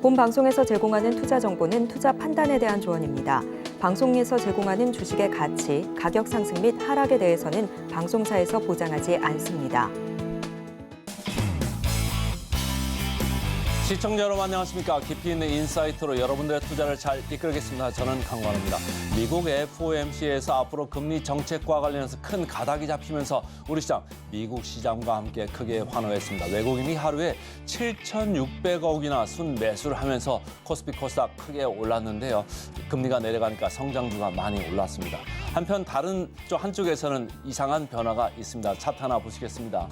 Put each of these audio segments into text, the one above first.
본 방송에서 제공하는 투자 정보는 투자 판단에 대한 조언입니다. 방송에서 제공하는 주식의 가치, 가격 상승 및 하락에 대해서는 방송사에서 보장하지 않습니다. 시청자 여러분 안녕하십니까. 깊이 있는 인사이트로 여러분들의 투자를 잘 이끌겠습니다. 저는 강관우입니다. 미국 FOMC에서 앞으로 금리 정책과 관련해서 큰 가닥이 잡히면서 우리 시장, 미국 시장과 함께 크게 환호했습니다. 외국인이 하루에 7,600억이나 순매수를 하면서 코스피 코스닥 크게 올랐는데요. 금리가 내려가니까 성장주가 많이 올랐습니다. 한편 다른 한쪽에서는 이상한 변화가 있습니다. 차트 하나 보시겠습니다.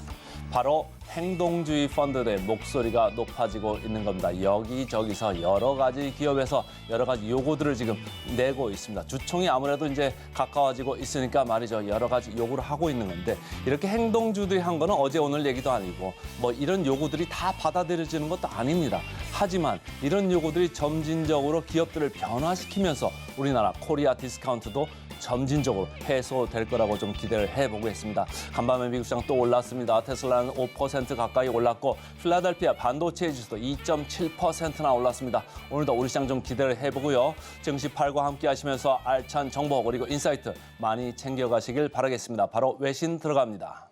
바로 행동주의 펀드들의 목소리가 높아지고 있는 겁니다. 여기저기서 여러 가지 기업에서 여러 가지 요구들을 지금 내고 있습니다. 주총이 아무래도 이제 가까워지고 있으니까 말이죠. 여러 가지 요구를 하고 있는 건데 이렇게 행동주들이 한 거는 어제 오늘 얘기도 아니고 뭐 이런 요구들이 다 받아들여지는 것도 아닙니다. 하지만 이런 요구들이 점진적으로 기업들을 변화시키면서 우리나라 코리아 디스카운트도 점진적으로 해소될 거라고 좀 기대를 해보겠습니다. 간밤에 미국 시장 또 올랐습니다. 테슬라는 5% 가까이 올랐고 필라델피아 반도체 지수도 2.7%나 올랐습니다. 오늘도 우리 시장 좀 기대를 해보고요. 증시 팔과 함께 하시면서 알찬 정보 그리고 인사이트 많이 챙겨가시길 바라겠습니다. 바로 외신 들어갑니다.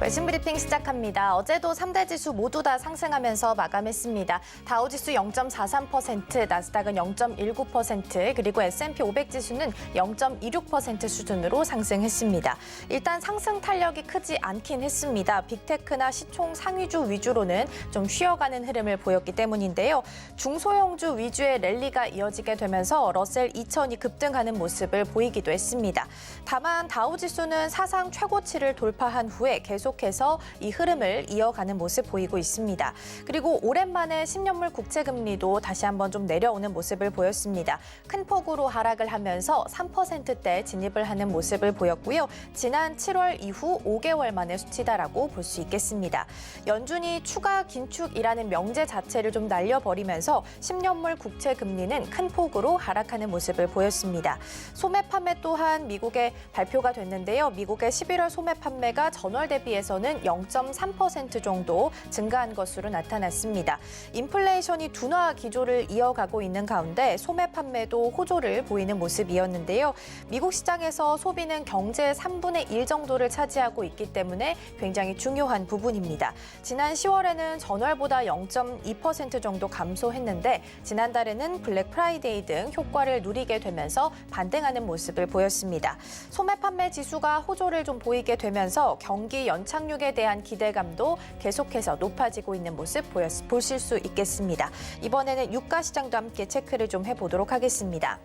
외신 브리핑 시작합니다. 어제도 3대 지수 모두 다 상승하면서 마감했습니다. 다우지수 0.43%, 나스닥은 0.19%, 그리고 S&P 500 지수는 0.26% 수준으로 상승했습니다. 일단 상승 탄력이 크지 않긴 했습니다. 빅테크나 시총 상위주 위주로는 좀 쉬어가는 흐름을 보였기 때문인데요. 중소형주 위주의 랠리가 이어지게 되면서 러셀 2000이 급등하는 모습을 보이기도 했습니다. 다만 다우지수는 사상 최고치를 돌파한 후에 계속해서 이 흐름을 이어가는 모습 보이고 있습니다. 그리고 오랜만에 10년물 국채금리도 다시 한번 좀 내려오는 모습을 보였습니다. 큰 폭으로 하락을 하면서 3%대 진입을 하는 모습을 보였고요. 지난 7월 이후 5개월 만의 수치다라고 볼 수 있겠습니다. 연준이 추가 긴축이라는 명제 자체를 좀 날려버리면서 10년물 국채금리는 큰 폭으로 하락하는 모습을 보였습니다. 소매 판매 또한 미국의 발표가 됐는데요. 미국의 11월 소매 판매가 전월 대비해서는 0.3% 정도 증가한 것으로 나타났습니다. 인플레이션이 둔화 기조를 이어가고 있는 가운데 소매 판매도 호조를 보이는 모습이었는데요. 미국 시장에서 소비는 경제의 3분의 1 정도를 차지하고 있기 때문에 굉장히 중요한 부분입니다. 지난 10월에는 전월보다 0.2% 정도 감소했는데 지난달에는 블랙 프라이데이 등 효과를 누리게 되면서 반등하는 모습을 보였습니다. 소매 판매 지수가 호조를 좀 보이게 되면서 경기 연착륙에 대한 기대감도 계속해서 높아지고 있는 모습 보실 수 있겠습니다. 이번에는 유가 시장도 함께 체크를 좀 해보도록 하겠습니다.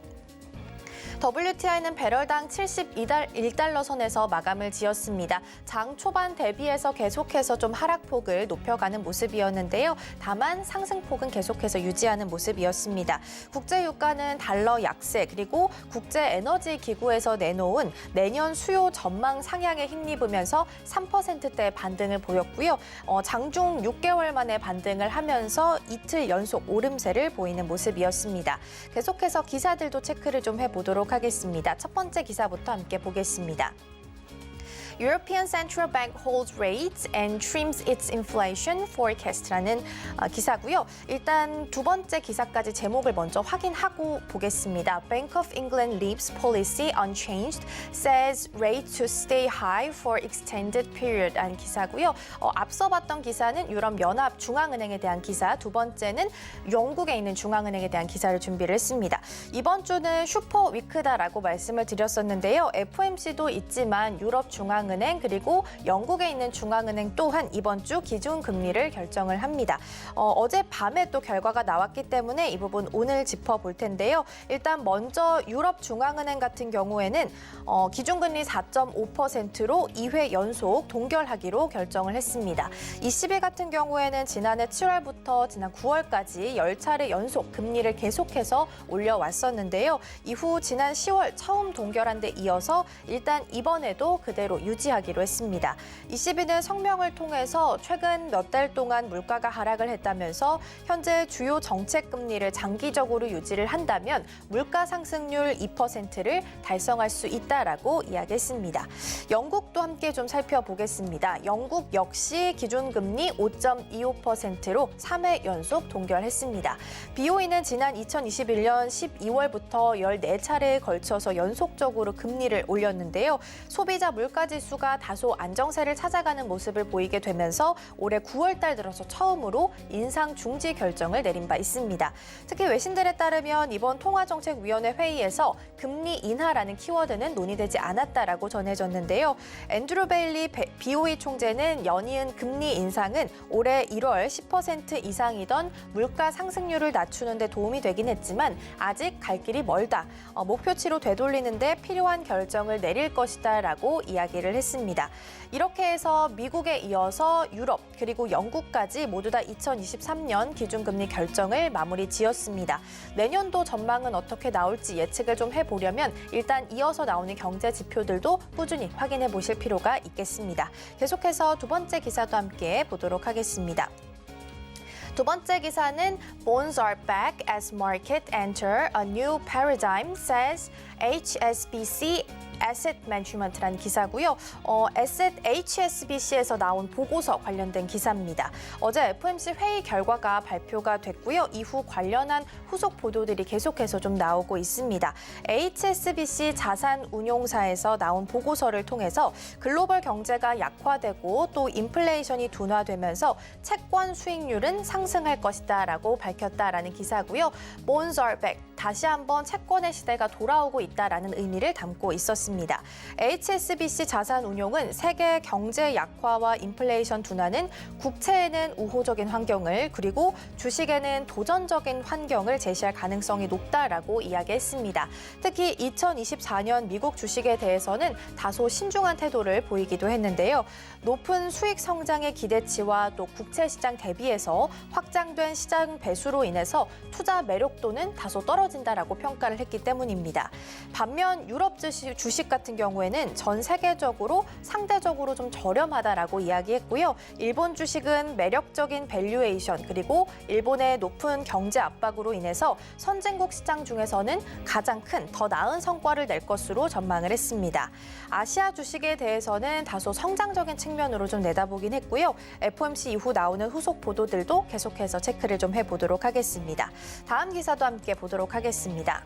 WTI는 배럴당 71달러 선에서 마감을 지었습니다. 장 초반 대비해서 계속해서 좀 하락폭을 높여가는 모습이었는데요. 다만 상승폭은 계속해서 유지하는 모습이었습니다. 국제유가는 달러 약세 그리고 국제에너지기구에서 내놓은 내년 수요 전망 상향에 힘입으면서 3%대 반등을 보였고요. 장중 6개월 만에 반등을 하면서 이틀 연속 오름세를 보이는 모습이었습니다. 계속해서 기사들도 체크를 좀 해보도록 하겠습니다. 첫 번째 기사부터 함께 보겠습니다. European Central Bank holds rates and trims its inflation forecast라는 기사고요. 일단 두 번째 기사까지 제목을 먼저 확인하고 보겠습니다. Bank of England leaves policy unchanged, says rate to stay high for extended period 라는 기사고요. 앞서 봤던 기사는 유럽연합 중앙은행에 대한 기사, 두 번째는 영국에 있는 중앙은행에 대한 기사를 준비를 했습니다. 이번 주는 슈퍼 위크다라고 말씀을 드렸었는데요. FOMC도 있지만 유럽 중앙은행 그리고 영국에 있는 중앙은행 또한 이번 주 기준금리를 결정을 합니다. 어젯밤에 또 결과가 나왔기 때문에 이 부분 오늘 짚어볼 텐데요. 일단 먼저 유럽 중앙은행 같은 경우에는 기준금리 4.5%로 2회 연속 동결하기로 결정을 했습니다. ECB 같은 경우에는 지난해 7월부터 지난 9월까지 10차례 연속 금리를 계속해서 올려왔었는데요. 이후 지난 10월 처음 동결한 데 이어서 일단 이번에도 그대로 유지 유지하기로 했습니다. ECB는 성명을 통해서 최근 몇 달 동안 물가가 하락을 했다면서 현재 주요 정책 금리를 장기적으로 유지를 한다면 물가 상승률 2%를 달성할 수 있다라고 이야기했습니다. 영국도 함께 좀 살펴보겠습니다. 영국 역시 기준금리 5.25%로 3회 연속 동결했습니다. BOE는 지난 2021년 12월부터 14차례에 걸쳐서 연속적으로 금리를 올렸는데요. 소비자 물가지수가 다소 안정세를 찾아가는 모습을 보이게 되면서 올해 9월 달 들어서 처음으로 인상 중지 결정을 내린 바 있습니다. 특히 외신들에 따르면 이번 통화정책위원회 회의에서 금리 인하라는 키워드는 논의되지 않았다라고 전해졌는데요. 앤드루 베일리 BOE 총재는 연이은 금리 인상은 올해 1월 10% 이상이던 물가 상승률을 낮추는 데 도움이 되긴 했지만 아직 갈 길이 멀다. 목표치로 되돌리는 데 필요한 결정을 내릴 것이다라고 이야기를 했습니다. 이렇게 해서 미국에 이어서 유럽 그리고 영국까지 모두 다 2023년 기준금리 결정을 마무리 지었습니다. 내년도 전망은 어떻게 나올지 예측을 좀 해보려면 일단 이어서 나오는 경제 지표들도 꾸준히 확인해 보실 필요가 있겠습니다. 계속해서 두 번째 기사도 함께 보도록 하겠습니다. 두 번째 기사는 Bonds are back as market enter a new paradigm, says HSBC Asset Management라는 기사고요. Asset HSBC에서 나온 보고서 관련된 기사입니다. 어제 FOMC 회의 결과가 발표가 됐고요. 이후 관련한 후속 보도들이 계속해서 좀 나오고 있습니다. HSBC 자산운용사에서 나온 보고서를 통해서 글로벌 경제가 약화되고 또 인플레이션이 둔화되면서 채권 수익률은 상승할 것이다라고 밝혔다라는 기사고요. Bonds are back. 다시 한번 채권의 시대가 돌아오고 있다라는 의미를 담고 있었습니다. HSBC 자산운용은 세계 경제 약화와 인플레이션 둔화는 국채에는 우호적인 환경을 그리고 주식에는 도전적인 환경을 제시할 가능성이 높다라고 이야기했습니다. 특히 2024년 미국 주식에 대해서는 다소 신중한 태도를 보이기도 했는데요. 높은 수익 성장의 기대치와 또 국채 시장 대비해서 확장된 시장 배수로 인해서 투자 매력도는 다소 떨어진다라고 평가를 했기 때문입니다. 반면 유럽 주식 같은 경우에는 전 세계적으로 상대적으로 좀 저렴하다라고 이야기했고요. 일본 주식은 매력적인 밸류에이션 그리고 일본의 높은 경제 압박으로 인해서 선진국 시장 중에서는 가장 큰 더 나은 성과를 낼 것으로 전망을 했습니다. 아시아 주식에 대해서는 다소 성장적인 측면으로 좀 내다보긴 했고요. FOMC 이후 나오는 후속 보도들도 계속해서 체크를 좀 해보도록 하겠습니다. 다음 기사도 함께 보도록 하겠습니다.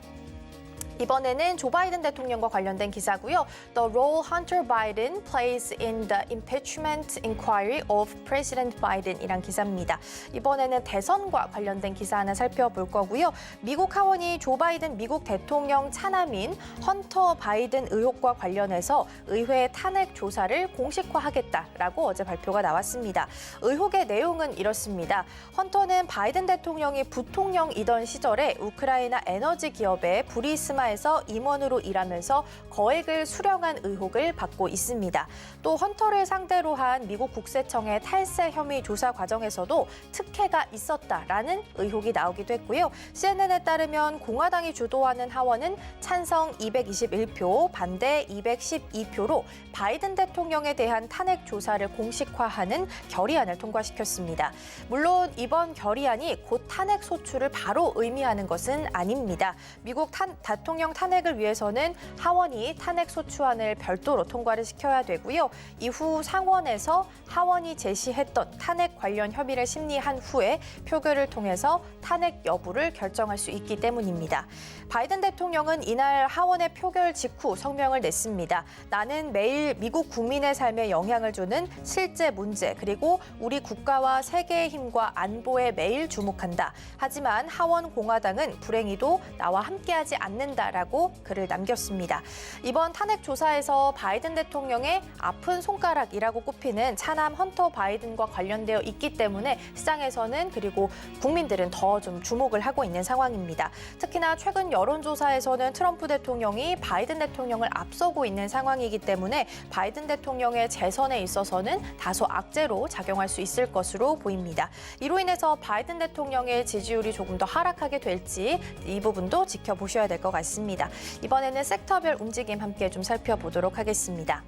이번에는 조 바이든 대통령과 관련된 기사고요. The role Hunter Biden plays in the impeachment inquiry of President Biden이란 기사입니다. 이번에는 대선과 관련된 기사 하나 살펴볼 거고요. 미국 하원이 조 바이든 미국 대통령 차남인 헌터 바이든 의혹과 관련해서 의회 탄핵 조사를 공식화하겠다라고 어제 발표가 나왔습니다. 의혹의 내용은 이렇습니다. 헌터는 바이든 대통령이 부통령이던 시절에 우크라이나 에너지 기업의 부리스마에서 임원으로 일하면서 거액을 수령한 의혹을 받고 있습니다. 또 헌터를 상대로 한 미국 국세청의 탈세 혐의 조사 과정에서도 특혜가 있었다라는 의혹이 나오기도 했고요. CNN에 따르면 공화당이 주도하는 하원은 찬성 221표, 반대 212표로 바이든 대통령에 대한 탄핵 조사를 공식화하는 결의안을 통과시켰습니다. 물론 이번 결의안이 곧 탄핵 소추를 바로 의미하는 것은 아닙니다. 미국 대통령 탄핵을 위해서는 하원이 탄핵 소추안을 별도로 통과를 시켜야 되고요. 이후 상원에서 하원이 제시했던 탄핵 관련 협의를 심리한 후에 표결을 통해서 탄핵 여부를 결정할 수 있기 때문입니다. 바이든 대통령은 이날 하원의 표결 직후 성명을 냈습니다. 나는 매일 미국 국민의 삶에 영향을 주는 실제 문제 그리고 우리 국가와 세계의 힘과 안보에 매일 주목한다. 하지만 하원 공화당은 불행히도 나와 함께하지 않는다라고 글을 남겼습니다. 이번 탄핵 조사에서 바이든 대통령의 아픈 손가락이라고 꼽히는 차남 헌터 바이든과 관련되어 있기 때문에 시장에서는 그리고 국민들은 더 좀 주목을 하고 있는 상황입니다. 특히나 최근 여론조사에서는 트럼프 대통령이 바이든 대통령을 앞서고 있는 상황이기 때문에 바이든 대통령의 재선에 있어서는 다소 악재로 작용할 수 있을 것으로 보입니다. 이로 인해서 바이든 대통령의 지지율이 조금 더 하락하게 될지 이 부분도 지켜보셔야 될 것 같습니다. 이번에는 섹터별 움직임 함께 좀 살펴보도록 하겠습니다.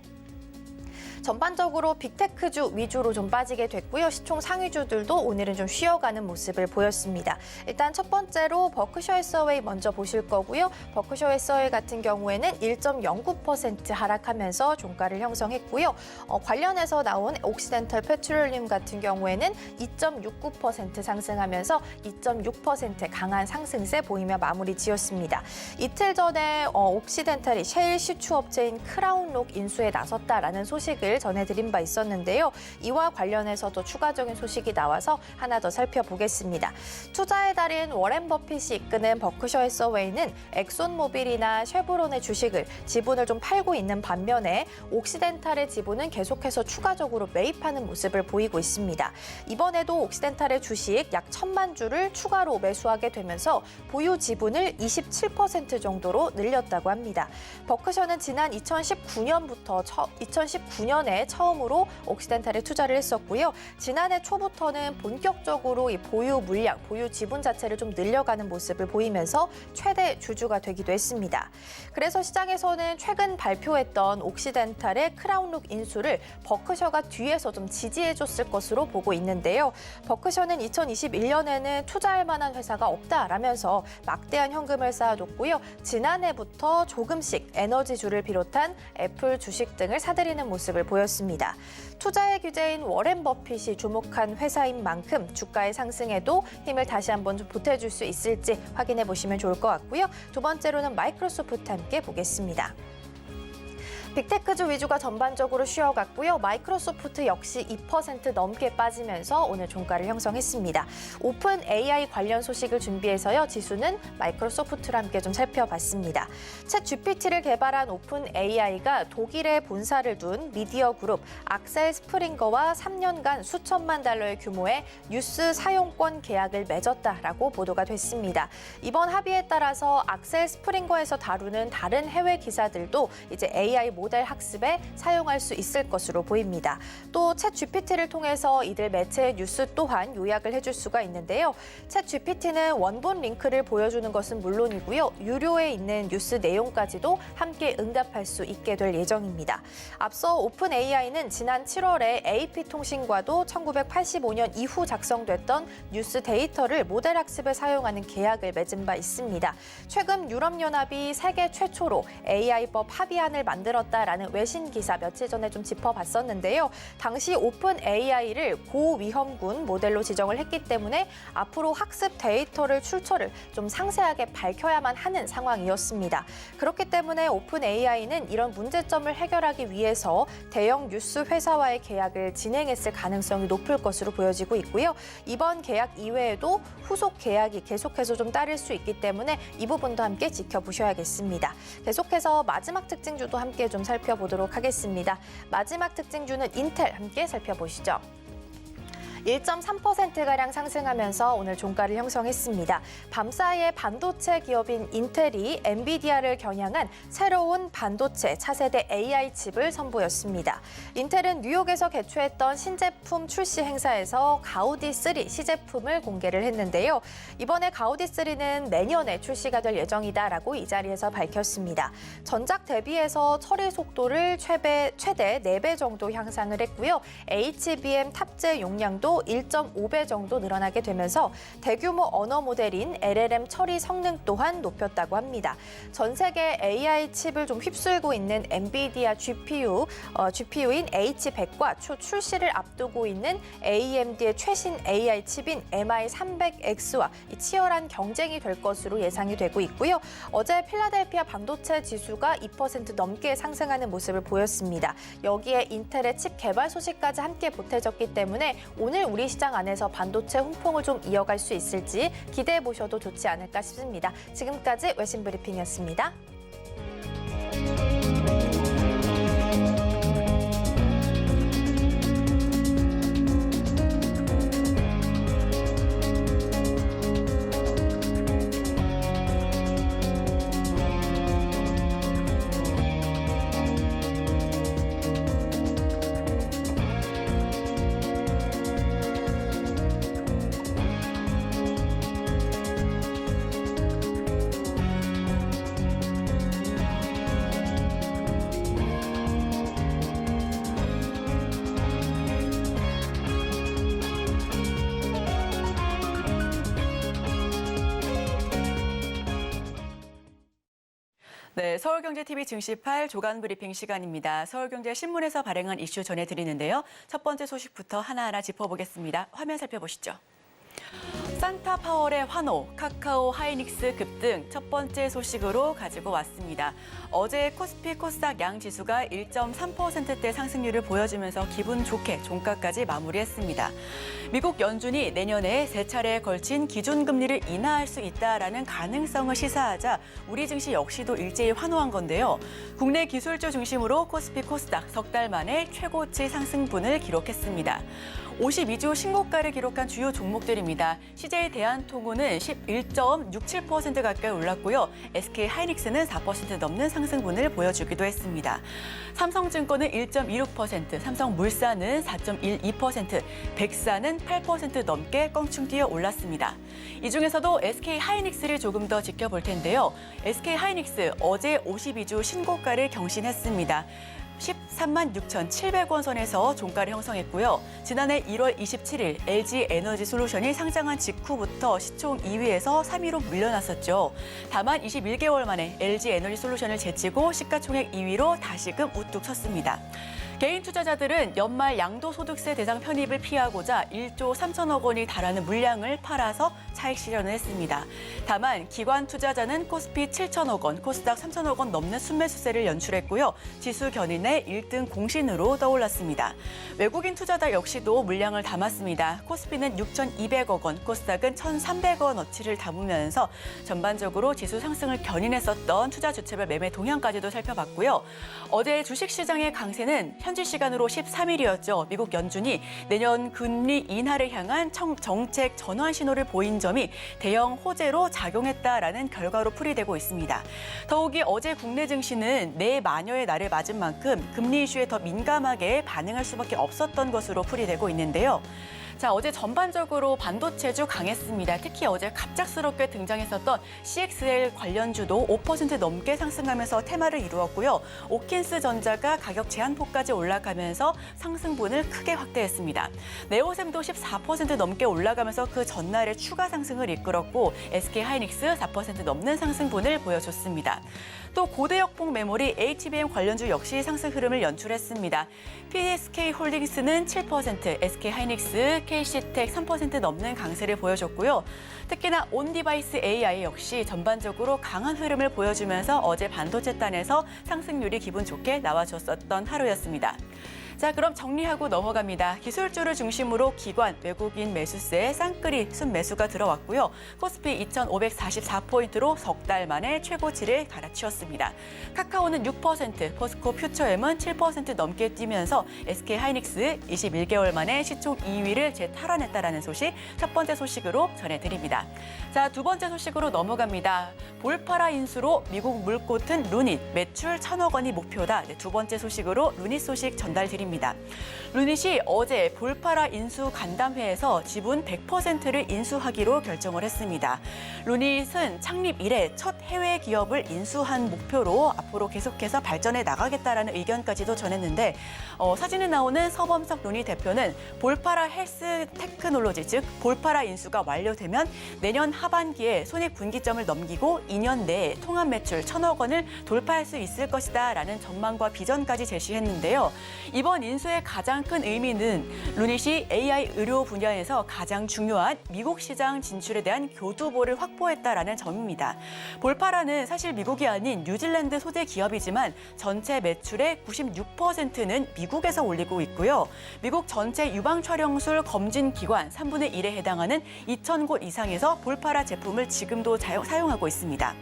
전반적으로 빅테크주 위주로 좀 빠지게 됐고요. 시총 상위주들도 오늘은 좀 쉬어가는 모습을 보였습니다. 일단 첫 번째로 버크셔 해서웨이 먼저 보실 거고요. 버크셔 해서웨이 같은 경우에는 1.09% 하락하면서 종가를 형성했고요. 관련해서 나온 옥시덴탈 페트롤리움 같은 경우에는 2.69% 상승하면서 2.6% 강한 상승세 보이며 마무리 지었습니다. 이틀 전에 옥시덴탈이 셰일 시추 업체인 크라운록 인수에 나섰다라는 소식을 전해드린 바 있었는데요. 이와 관련해서도 추가적인 소식이 나와서 하나 더 살펴보겠습니다. 투자의 달인 워렌 버핏이 이끄는 버크셔 해서웨이는 엑손모빌이나 쉐보론의 주식을 지분을 좀 팔고 있는 반면에 옥시덴탈의 지분은 계속해서 추가적으로 매입하는 모습을 보이고 있습니다. 이번에도 옥시덴탈의 주식 약 1,000만 주를 추가로 매수하게 되면서 보유 지분을 27% 정도로 늘렸다고 합니다. 버크셔는 지난 2019년에 처음으로 옥시덴탈에 투자를 했었고요. 지난해 초부터는 본격적으로 이 보유 물량, 보유 지분 자체를 좀 늘려가는 모습을 보이면서 최대 주주가 되기도 했습니다. 그래서 시장에서는 최근 발표했던 옥시덴탈의 크라운룩 인수를 버크셔가 뒤에서 좀 지지해줬을 것으로 보고 있는데요. 버크셔는 2021년에는 투자할 만한 회사가 없다라면서 막대한 현금을 쌓아뒀고요. 지난해부터 조금씩 에너지주를 비롯한 애플 주식 등을 사들이는 모습을 보였습니다. 투자의 규제인 워렌 버핏이 주목한 회사인 만큼 주가의 상승에도 힘을 다시 한번 좀 보태줄 수 있을지 확인해 보시면 좋을 것 같고요. 두 번째로는 마이크로소프트 함께 보겠습니다. 빅테크주 위주가 전반적으로 쉬어갔고요. 마이크로소프트 역시 2% 넘게 빠지면서 오늘 종가를 형성했습니다. 오픈 AI 관련 소식을 준비해서요. 지수는 마이크로소프트와 함께 좀 살펴봤습니다. 챗 GPT를 개발한 오픈 AI가 독일에 본사를 둔 미디어 그룹 악셀 스프링거와 3년간 수천만 달러의 규모의 뉴스 사용권 계약을 맺었다라고 보도가 됐습니다. 이번 합의에 따라서 악셀 스프링거에서 다루는 다른 해외 기사들도 이제 AI 모델 학습에 사용할 수 있을 것으로 보입니다. 또 챗 GPT를 통해서 이들 매체의 뉴스 또한 요약을 해줄 수가 있는데요. 챗 GPT는 원본 링크를 보여주는 것은 물론이고요. 유료에 있는 뉴스 내용까지도 함께 응답할 수 있게 될 예정입니다. 앞서 오픈 AI는 지난 7월에 AP통신과도 1985년 이후 작성됐던 뉴스 데이터를 모델 학습에 사용하는 계약을 맺은 바 있습니다. 최근 유럽연합이 세계 최초로 AI법 합의안을 만들었다라는 외신 기사 며칠 전에 좀 짚어봤었는데요. 당시 오픈 AI를 고위험군 모델로 지정을 했기 때문에 앞으로 학습 데이터를 출처를 좀 상세하게 밝혀야만 하는 상황이었습니다. 그렇기 때문에 오픈 AI는 이런 문제점을 해결하기 위해서 대형 뉴스 회사와의 계약을 진행했을 가능성이 높을 것으로 보여지고 있고요. 이번 계약 이외에도 후속 계약이 계속해서 좀 따를 수 있기 때문에 이 부분도 함께 지켜보셔야겠습니다. 계속해서 마지막 특징주도 함께 좀 살펴보도록 하겠습니다. 마지막 특징주는 인텔 함께 살펴보시죠. 1.3%가량 상승하면서 오늘 종가를 형성했습니다. 밤사이에 반도체 기업인 인텔이 엔비디아를 겨냥한 새로운 반도체 차세대 AI 칩을 선보였습니다. 인텔은 뉴욕에서 개최했던 신제품 출시 행사에서 가우디3 시제품을 공개를 했는데요. 이번에 가우디3는 내년에 출시가 될 예정이다라고 이 자리에서 밝혔습니다. 전작 대비해서 처리 속도를 최대 4배 정도 향상을 했고요. HBM 탑재 용량도 1.5배 정도 늘어나게 되면서 대규모 언어 모델인 LLM 처리 성능 또한 높였다고 합니다. 전 세계 AI 칩을 좀 휩쓸고 있는 엔비디아 GPU인 H100과 출시를 앞두고 있는 AMD의 최신 AI 칩인 MI300X와 치열한 경쟁이 될 것으로 예상이 되고 있고요. 어제 필라델피아 반도체 지수가 2% 넘게 상승하는 모습을 보였습니다. 여기에 인텔의 칩 개발 소식까지 함께 보태졌기 때문에 오늘 우리 시장 안에서 반도체 훈풍을 좀 이어갈 수 있을지 기대해 보셔도 좋지 않을까 싶습니다. 지금까지 외신 브리핑이었습니다. 네, 서울경제TV 증시8 조간 브리핑 시간입니다. 서울경제신문에서 발행한 이슈 전해드리는데요. 첫 번째 소식부터 하나하나 짚어보겠습니다. 화면 살펴보시죠. 산타파월의 환호, 카카오, 하이닉스 급등 첫 번째 소식으로 가지고 왔습니다. 어제 코스피 코스닥 양 지수가 1.3%대 상승률을 보여주면서 기분 좋게 종가까지 마무리했습니다. 미국 연준이 내년에 세 차례에 걸친 기준금리를 인하할 수 있다라는 가능성을 시사하자 우리 증시 역시도 일제히 환호한 건데요. 국내 기술주 중심으로 코스피 코스닥 석 달 만에 최고치 상승분을 기록했습니다. 52주 신고가를 기록한 주요 종목들입니다. CJ 대한통운은 11.67% 가까이 올랐고요. SK 하이닉스는 4% 넘는 상승분을 보여주기도 했습니다. 삼성증권은 1.26%, 삼성물산은 4.12%, 백사는 8% 넘게 껑충 뛰어 올랐습니다. 이 중에서도 SK 하이닉스를 조금 더 지켜볼 텐데요. SK 하이닉스 어제 52주 신고가를 경신했습니다. 13만 6,700원 선에서 종가를 형성했고요. 지난해 1월 27일 LG 에너지 솔루션이 상장한 직후부터 시총 2위에서 3위로 물러났었죠. 다만 21개월 만에 LG 에너지 솔루션을 제치고 시가총액 2위로 다시금 우뚝 섰습니다. 개인 투자자들은 연말 양도소득세 대상 편입을 피하고자 1조 3천억 원이 달하는 물량을 팔아서 차익 실현을 했습니다. 다만 기관 투자자는 코스피 7천억 원, 코스닥 3천억 원 넘는 순매수세를 연출했고요. 지수 견인의 1등 공신으로 떠올랐습니다. 외국인 투자자 역시도 물량을 담았습니다. 코스피는 6,200억 원, 코스닥은 1,300원어치를 담으면서 전반적으로 지수 상승을 견인했었던 투자 주체별 매매 동향까지도 살펴봤고요. 어제 주식시장의 강세는 현지 시간으로 13일이었죠. 미국 연준이 내년 금리 인하를 향한 정책 전환 신호를 보인 점이 대형 호재로 작용했다라는 결과로 풀이되고 있습니다. 더욱이 어제 국내 증시는 내마녀의 날을 맞은 만큼 금리 이슈에 더 민감하게 반응할 수밖에 없었던 것으로 풀이되고 있는데요. 자, 어제 전반적으로 반도체주 강했습니다. 특히 어제 갑작스럽게 등장했었던 CXL 관련주도 5% 넘게 상승하면서 테마를 이루었고요. 오킨스 전자가 가격 제한폭까지 올라가면서 상승분을 크게 확대했습니다. 네오셈도 14% 넘게 올라가면서 그 전날에 추가 상승을 이끌었고 SK 하이닉스 4% 넘는 상승분을 보여줬습니다. 또 고대역폭 메모리 HBM 관련주 역시 상승 흐름을 연출했습니다. PSK 홀딩스는 7%, SK 하이닉스, KC텍 3% 넘는 강세를 보여줬고요. 특히나 온디바이스 AI 역시 전반적으로 강한 흐름을 보여주면서 어제 반도체단에서 상승률이 기분 좋게 나와줬었던 하루였습니다. 자, 그럼 정리하고 넘어갑니다. 기술주를 중심으로 기관, 외국인 매수세에 쌍끌이 순매수가 들어왔고요. 코스피 2,544포인트로 석 달 만에 최고치를 갈아치웠습니다. 카카오는 6%, 포스코 퓨처엠은 7% 넘게 뛰면서 SK 하이닉스 21개월 만에 시총 2위를 재탈환했다라는 소식, 첫 번째 소식으로 전해드립니다. 자, 두 번째 소식으로 넘어갑니다. 볼파라 인수로 미국 물꽃은 루닛, 매출 1,000억 원이 목표다. 네, 두 번째 소식으로 루닛 소식 전달드립니다. 루닛이 어제 볼파라 인수 간담회에서 지분 100%를 인수하기로 결정을 했습니다. 루닛은 창립 이래 첫 해외 기업을 인수한 목표로 앞으로 계속해서 발전해 나가겠다라는 의견까지도 전했는데 사진에 나오는 서범석 루닛 대표는 볼파라 헬스 테크놀로지, 즉 볼파라 인수가 완료되면 내년 하반기에 손익분기점을 넘기고 2년 내에 통합 매출 1,000억 원을 돌파할 수 있을 것이다라는 전망과 비전까지 제시했는데요. 이번 인수의 가장 큰 의미는 루닛이 AI 의료 분야에서 가장 중요한 미국 시장 진출에 대한 교두보를 확보했다라는 점입니다. 볼파라는 사실 미국이 아닌 뉴질랜드 소재 기업이지만 전체 매출의 96%는 미국에서 올리고 있고요. 미국 전체 유방 촬영술 검진 기관 3분의 1에 해당하는 2,000곳 이상에서 볼파라 제품을 지금도 사용하고 있습니다.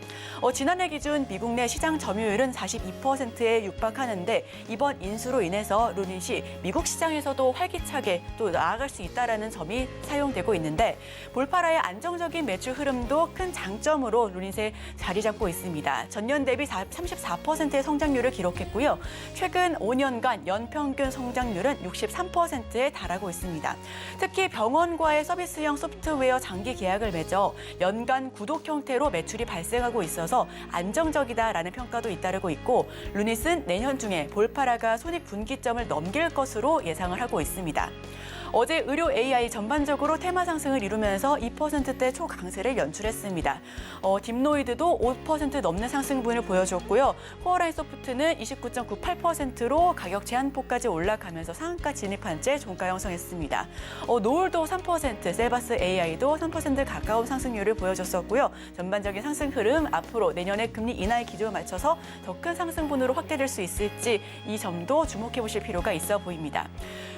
지난해 기준 미국 내 시장 점유율은 42%에 육박하는데 이번 인수로 인해서 루닛이 미국 시장에서도 활기차게 또 나아갈 수 있다는 점이 사용되고 있는데 볼파라의 안정적인 매출 흐름도 큰 장점으로 루닛에 자리 잡고 있습니다. 전년 대비 34%의 성장률을 기록했고요. 최근 5년간 연평균 성장률은 63%에 달하고 있습니다. 특히 병원과의 서비스형 소프트웨어 장기 계약을 맺어 연간 구독 형태로 매출이 발생하고 있어서 안정적이다라는 평가도 잇따르고 있고 루닛은 내년 중에 볼파라가 손익분기점을 넘길 것으로 예상을 하고 있습니다. 어제 의료 AI 전반적으로 테마 상승을 이루면서 2%대 초강세를 연출했습니다. 딥노이드도 5% 넘는 상승분을 보여줬고요. 코어라인 소프트는 29.98%로 가격 제한폭까지 올라가면서 상한가 진입한 채 종가 형성했습니다. 노을도 3%, 셀바스 AI도 3% 가까운 상승률을 보여줬었고요. 전반적인 상승 흐름 앞으로 내년에 금리 인하의 기조에 맞춰서 더 큰 상승분으로 확대될 수 있을지 이 점도 주목해 보실 필요가 있어 보입니다.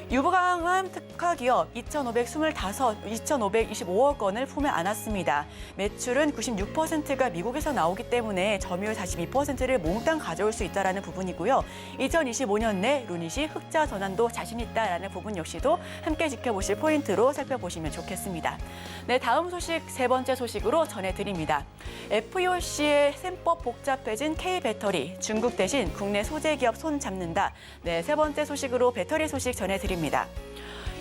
유방암 특화 기업 2,525억 원을 품에 안았습니다. 매출은 96%가 미국에서 나오기 때문에 점유율 42%를 몽땅 가져올 수 있다는 부분이고요. 2025년 내 루닛이 흑자 전환도 자신 있다는 부분 역시도 함께 지켜보실 포인트로 살펴보시면 좋겠습니다. 네, 다음 소식 세 번째 소식으로 전해드립니다. FEOC의 셈법 복잡해진 K배터리, 중국 대신 국내 소재 기업 손 잡는다. 네, 세 번째 소식으로 배터리 소식 전해드립니다.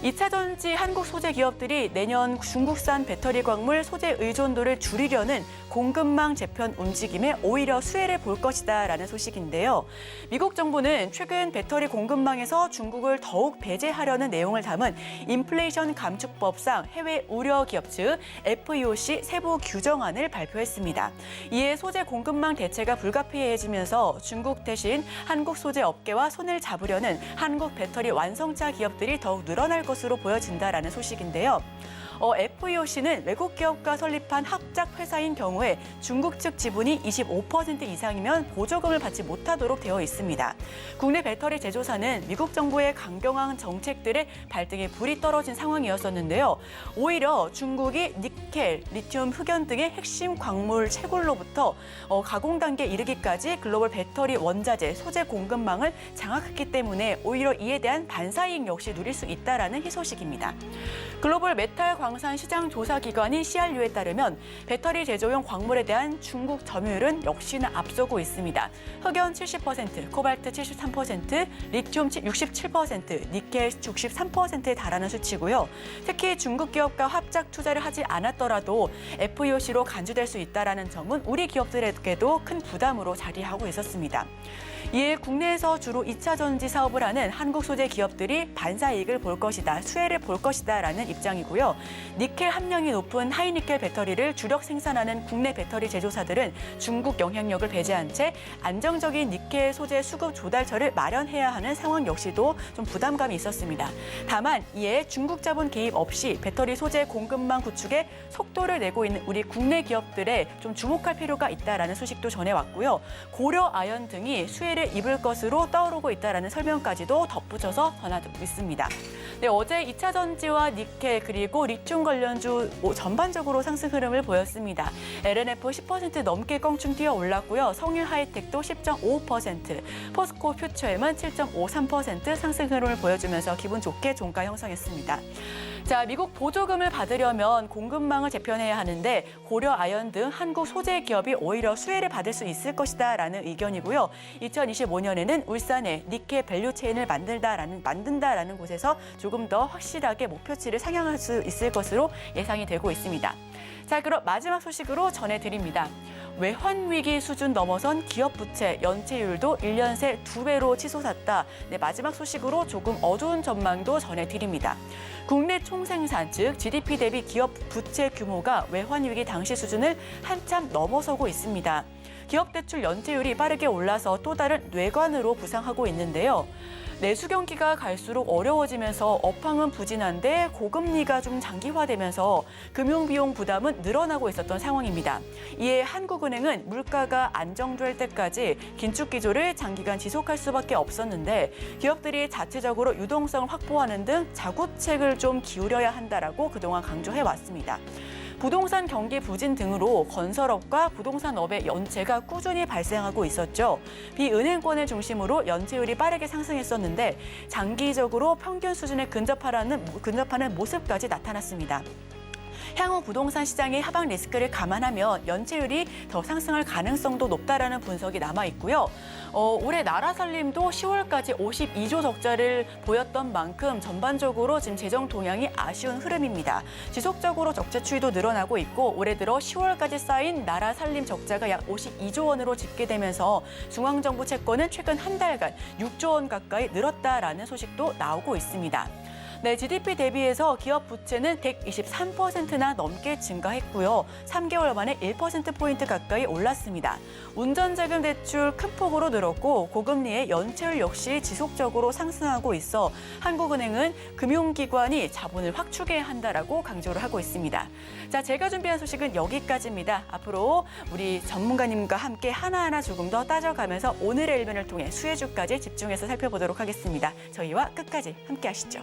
2차 전지 한국 소재 기업들이 내년 중국산 배터리 광물 소재 의존도를 줄이려는 공급망 재편 움직임에 오히려 수혜를 볼 것이다라는 소식인데요. 미국 정부는 최근 배터리 공급망에서 중국을 더욱 배제하려는 내용을 담은 인플레이션 감축법상 해외 우려 기업 측 FEOC 세부 규정안을 발표했습니다. 이에 소재 공급망 대체가 불가피해지면서 중국 대신 한국 소재 업계와 손을 잡으려는 한국 배터리 완성차 기업들이 더욱 늘어날 것으로 보여진다라는 소식인데요. FEOC는 외국 기업과 설립한 합작 회사인 경우에 중국 측 지분이 25% 이상이면 보조금을 받지 못하도록 되어 있습니다. 국내 배터리 제조사는 미국 정부의 강경한 정책들에 발등에 불이 떨어진 상황이었었는데요. 오히려 중국이 니켈, 리튬, 흑연 등의 핵심 광물 채굴로부터 가공 단계에 이르기까지 글로벌 배터리 원자재, 소재 공급망을 장악했기 때문에 오히려 이에 대한 반사이익 역시 누릴 수 있다라는 희소식입니다. 글로벌 메탈 광산 시장 조사 기관인 CRU에 따르면 배터리 제조용 광물에 대한 중국 점유율은 역시나 앞서고 있습니다. 흑연 70%, 코발트 73%, 리튬 67%, 니켈 63%에 달하는 수치고요. 특히 중국 기업과 합작 투자를 하지 않았더라도 FEOC로 간주될 수 있다는 점은 우리 기업들에게도 큰 부담으로 자리하고 있었습니다. 이에 국내에서 주로 2차 전지 사업을 하는 한국 소재 기업들이 반사이익을 볼 것이다, 수혜를 볼 것이다라는 입장이고요. 니켈 함량이 높은 하이니켈 배터리를 주력 생산하는 국내 배터리 제조사들은 중국 영향력을 배제한 채 안정적인 니켈 소재 수급 조달처를 마련해야 하는 상황 역시도 좀 부담감이 있었습니다. 다만 이에 중국 자본 개입 없이 배터리 소재 공급망 구축에 속도를 내고 있는 우리 국내 기업들에 좀 주목할 필요가 있다라는 소식도 전해왔고요. 고려 아연 등이 수혜를 입을 것으로 떠오르고 있다라는 설명까지도 덧붙여서 전하고 있습니다. 네, 어제 2차 전지와 니켈 그리고 리튬 관련주 전반적으로 상승 흐름을 보였습니다. LNF 10% 넘게 껑충 뛰어 올랐고요. 성일 하이텍도 10.55%, 포스코 퓨처엠은 7.53% 상승 흐름을 보여주면서 기분 좋게 종가 형성했습니다. 자, 미국 보조금을 받으려면 공급망을 재편해야 하는데 고려 아연 등 한국 소재 기업이 오히려 수혜를 받을 수 있을 것이다라는 의견이고요. 2025년에는 울산에 니켈 밸류체인을 만든다라는 곳에서 조금 더 확실하게 목표치를 상향할 수 있을 것으로 예상이 되고 있습니다. 자, 그럼 마지막 소식으로 전해드립니다. 외환 위기 수준 넘어선 기업 부채 연체율도 1년 새 2배로 치솟았다. 네, 마지막 소식으로 조금 어두운 전망도 전해드립니다. 국내 총생산, 즉 GDP 대비 기업 부채 규모가 외환 위기 당시 수준을 한참 넘어서고 있습니다. 기업 대출 연체율이 빠르게 올라서 또 다른 뇌관으로 부상하고 있는데요. 내수 경기가 갈수록 어려워지면서 업황은 부진한데 고금리가 좀 장기화되면서 금융비용 부담은 늘어나고 있었던 상황입니다. 이에 한국은행은 물가가 안정될 때까지 긴축 기조를 장기간 지속할 수밖에 없었는데 기업들이 자체적으로 유동성을 확보하는 등 자구책을 좀 기울여야 한다라고 그동안 강조해 왔습니다. 부동산 경기 부진 등으로 건설업과 부동산업의 연체가 꾸준히 발생하고 있었죠. 비은행권을 중심으로 연체율이 빠르게 상승했었는데 장기적으로 평균 수준에 근접하는 모습까지 나타났습니다. 향후 부동산 시장의 하방 리스크를 감안하면 연체율이 더 상승할 가능성도 높다라는 분석이 남아 있고요. 올해 나라 살림도 10월까지 52조 적자를 보였던 만큼 전반적으로 지금 재정 동향이 아쉬운 흐름입니다. 지속적으로 적자 추이도 늘어나고 있고 올해 들어 10월까지 쌓인 나라 살림 적자가 약 52조 원으로 집계되면서 중앙정부 채권은 최근 한 달간 6조 원 가까이 늘었다라는 소식도 나오고 있습니다. 네, GDP 대비해서 기업 부채는 123%나 넘게 증가했고요. 3개월 만에 1%포인트 가까이 올랐습니다. 운전자금 대출 큰 폭으로 늘었고 고금리의 연체율 역시 지속적으로 상승하고 있어 한국은행은 금융기관이 자본을 확충해야 한다라고 강조를 하고 있습니다. 자, 제가 준비한 소식은 여기까지입니다. 앞으로 우리 전문가님과 함께 하나하나 조금 더 따져가면서 오늘의 일면을 통해 수혜주까지 집중해서 살펴보도록 하겠습니다. 저희와 끝까지 함께 하시죠.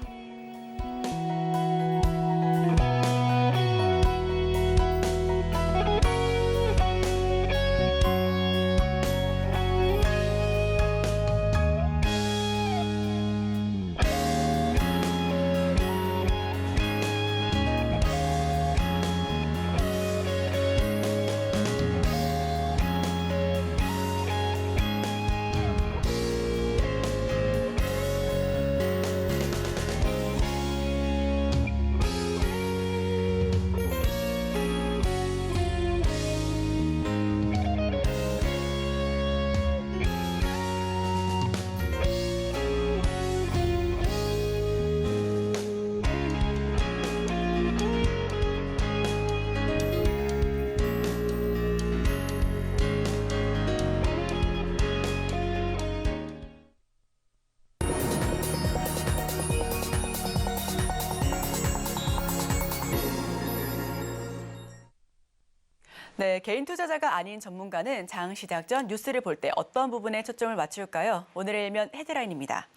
네, 개인 투자자가 아닌 전문가는 장 시작 전 뉴스를 볼 때 어떤 부분에 초점을 맞출까요? 오늘의 일면 헤드라인입니다.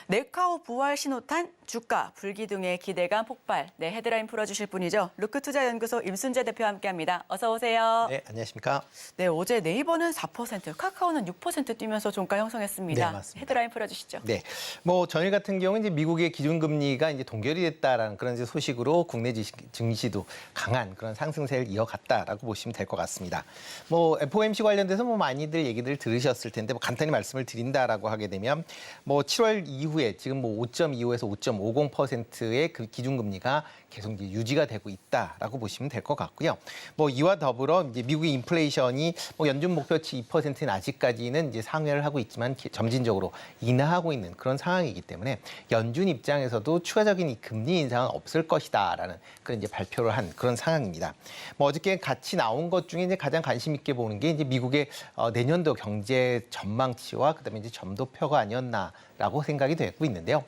네카오 부활 신호탄, 주가, 불기둥의 기대감 폭발. 네, 헤드라인 풀어주실 분이죠. 루크투자연구소 임순재 대표와 함께합니다. 어서 오세요. 네, 안녕하십니까. 네, 어제 네이버는 4%, 카카오는 6% 뛰면서 종가 형성했습니다. 네, 맞습니다. 헤드라인 풀어주시죠. 네, 뭐 전일 같은 경우는 이제 미국의 기준금리가 이제 동결이 됐다라는 그런 이제 소식으로 국내 증시도 강한 그런 상승세를 이어갔다라고 보시면 될 것 같습니다. 뭐 FOMC 관련돼서 뭐 많이들 얘기들 들으셨을 텐데 뭐 간단히 말씀을 드린다라고 하게 되면 뭐 7월 이후에 지금 뭐 5.25에서 5.50%의 그 기준금리가 계속 이제 유지가 되고 있다라고 보시면 될 것 같고요. 뭐 이와 더불어 이제 미국의 인플레이션이 뭐 연준 목표치 2%는 아직까지는 이제 상회를 하고 있지만 점진적으로 인하하고 있는 그런 상황이기 때문에 연준 입장에서도 추가적인 이 금리 인상은 없을 것이다라는 그런 이제 발표를 한 그런 상황입니다. 뭐 어저께 같이 나온 것 중에 이제 가장 관심 있게 보는 게 이제 미국의 내년도 경제 전망치와 그다음에 이제 점도표가 아니었나라고 생각이 되고 있는데요.